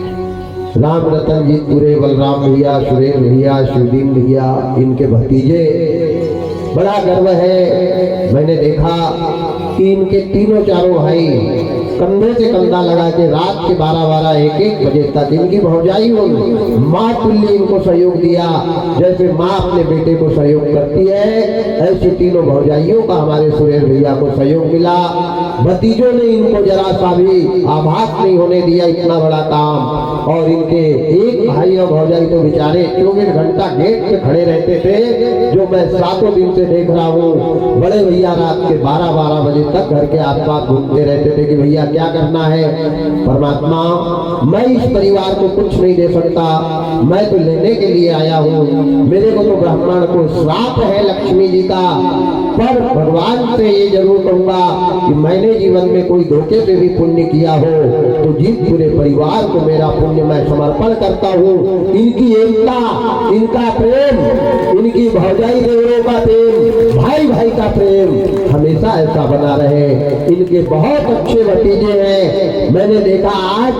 Speaker 1: राम रतन जी पूरे, बलराम भैया, सुरेश भैया, शिवदीन भैया, इनके भतीजे, बड़ा गर्व है। मैंने देखा कि इनके तीनों चारों भाई कंधे से कंधा लगा के रात के 12-12, 1-1 बजे तक इनकी भौजाई हो माँ तुल्य इनको सहयोग दिया। जैसे माँ अपने बेटे को सहयोग करती है ऐसे तीनों भौजाइयों का हमारे सुरेश भैया को सहयोग मिला। भतीजों ने इनको जरा सा भी आभास नहीं होने दिया इतना बड़ा काम। और इनके एक भाई और भौजाई तो बेचारे 24 घंटा गेट पे खड़े रहते थे, जो मैं 7 दिन से देख रहा हूँ। बड़े भैया रात के 12-12 बजे तक घर के आसपास घूमते रहते थे कि भैया क्या करना है। परमात्मा, मैं इस परिवार को कुछ नहीं दे सकता, मैं तो लेने के लिए आया हूँ। मेरे को तो ब्राह्मण को श्राप है लक्ष्मी जी का, पर भगवान से ये जरूर कहूंगा कि मैंने जीवन में कोई धोखे से भी पुण्य किया हो तो जिस पूरे परिवार को मेरा पुण्य मैं समर्पण करता हूँ। इनकी एकता, इनका प्रेम, इनकी भौजाई देवरों का प्रेम, भाई भाई का प्रेम हमेशा ऐसा बना रहे। इनके बहुत अच्छे भतीजे हैं। मैंने देखा आज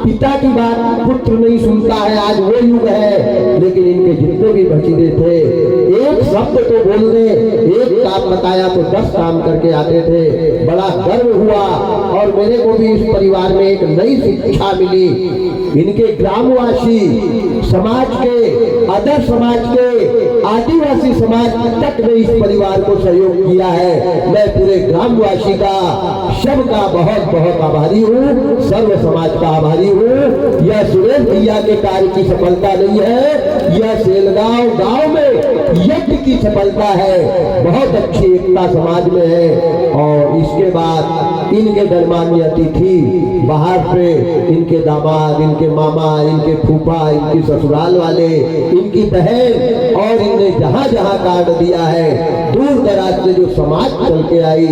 Speaker 1: पिता की बात पुत्र नहीं सुनता है, आज वो युग है। लेकिन इनके जितने भी भतीजे थे एक शब्द तो बोल दे, एक काम बताया तो 10 काम करके आते थे। बड़ा गर्व हुआ और मेरे को भी इस परिवार में एक नई शिक्षा मिली। इनके ग्रामवासी समाज के, अदर समाज के, आदिवासी समाज तक ने इस परिवार को सहयोग किया है। मैं पूरे ग्रामवासी का, सबका बहुत बहुत आभारी हूँ, सर्व समाज का आभारी हूँ। यह सुरेश भैया के कार्य की सफलता नहीं है, यह सेलगांव गांव में यज्ञ की सफलता है। बहुत अच्छी एकता समाज में है। और इसके बाद इनके दरमानी अतिथि बाहर से, इनके दामाद, इनके मामा, इनके फूफा, इनकी ससुराल वाले, इनकी बहन, और इनने जहाँ जहाँ कार्ड दिया है, दूर दराज से जो समाज चल के आई,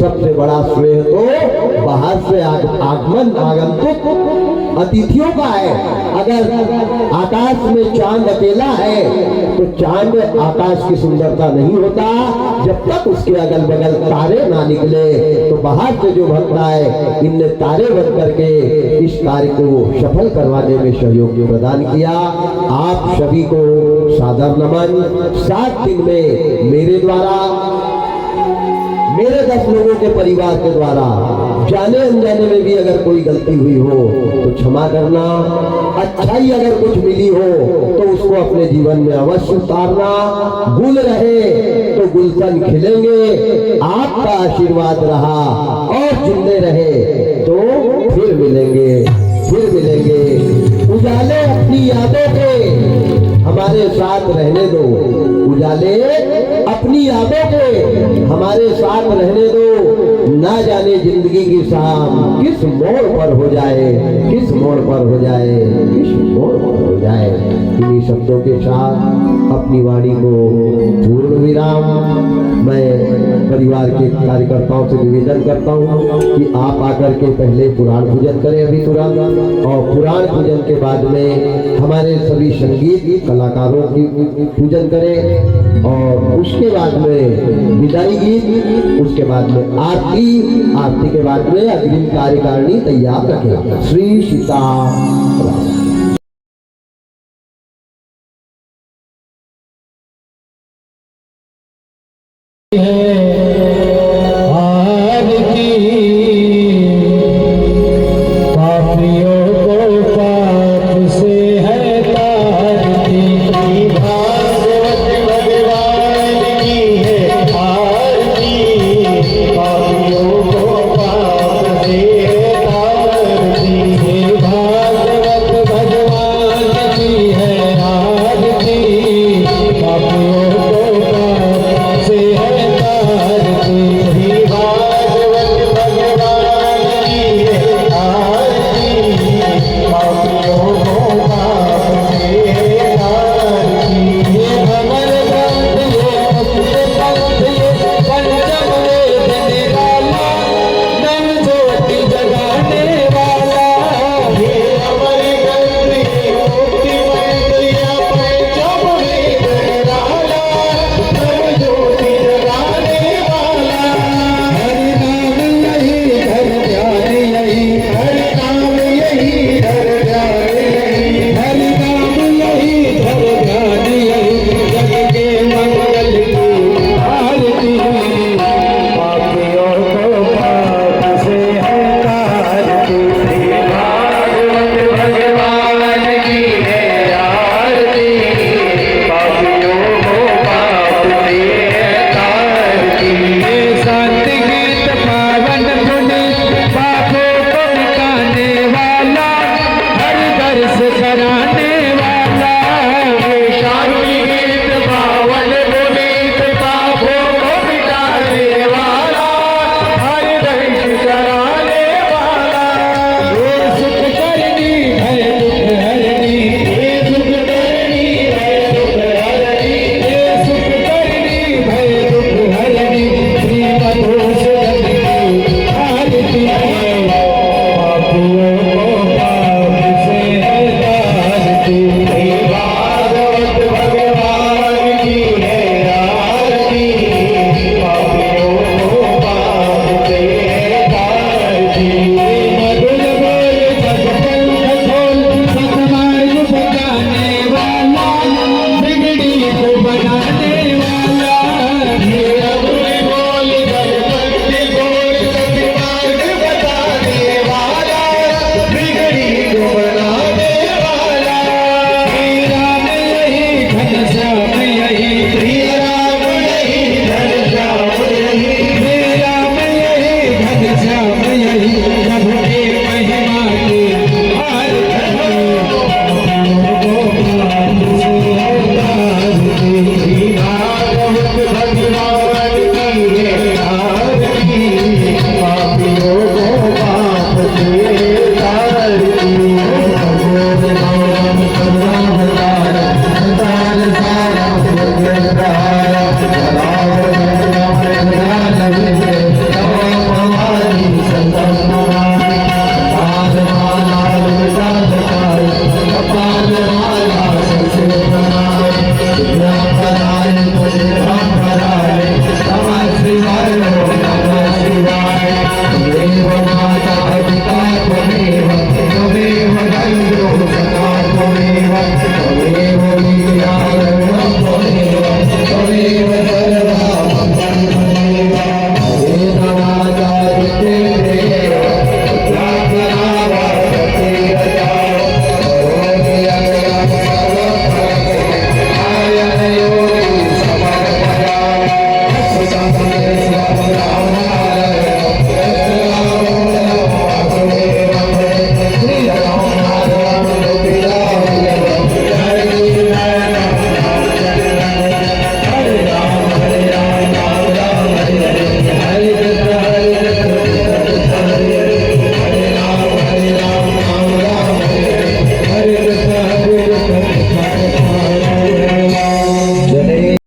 Speaker 1: सबसे बड़ा श्रेय तो बाहर से आगमन आगंतुक अतिथियों का है। अगर आकाश में चांद अकेला है तो चांद आकाश की सुंदरता नहीं होता जब तक उसके अगल बगल तारे ना निकले। तो बाहर से जो भक्त आए, इनने तारे बन करके इस कार्य को सफल करवाने में सहयोग प्रदान किया। आप सभी को सादर नमन। 7 दिन में मेरे द्वारा, मेरे 10 लोगों के परिवार के द्वारा जाने अनजाने में भी अगर कोई गलती हुई हो तो क्षमा करना। अच्छाई अगर कुछ मिली हो तो उसको अपने जीवन में अवश्य उतारना। गुल रहे तो गुलशन खिलेंगे, आपका आशीर्वाद रहा और जिंदे रहे तो फिर मिलेंगे, फिर मिलेंगे। उजाले अपनी यादों के हमारे साथ रहने दो, उजाले अपनी यादों के हमारे साथ रहने दो। ना जाने जिंदगी की शाम किस मोड़ पर हो जाए, किस मोड़ पर हो जाए, किस मोड़ पर हो जाए। इन्हीं शब्दों के साथ अपनी वाणी को पूर्ण विराम मैं परिवार के कार्यकर्ताओं से निवेदन करता हूँ कि आप आकर के पहले पुराण पूजन करें अभी तुरंत, और पुराण पूजन के बाद में हमारे सभी संगीत कलाकारों की पूजन करें, और उसके बाद में विदाई गीत, उसके बाद में आरती, आरती के बाद में अग्रिम कार्यकारिणी तैयार रखें। श्री सीताराम।
Speaker 2: Jai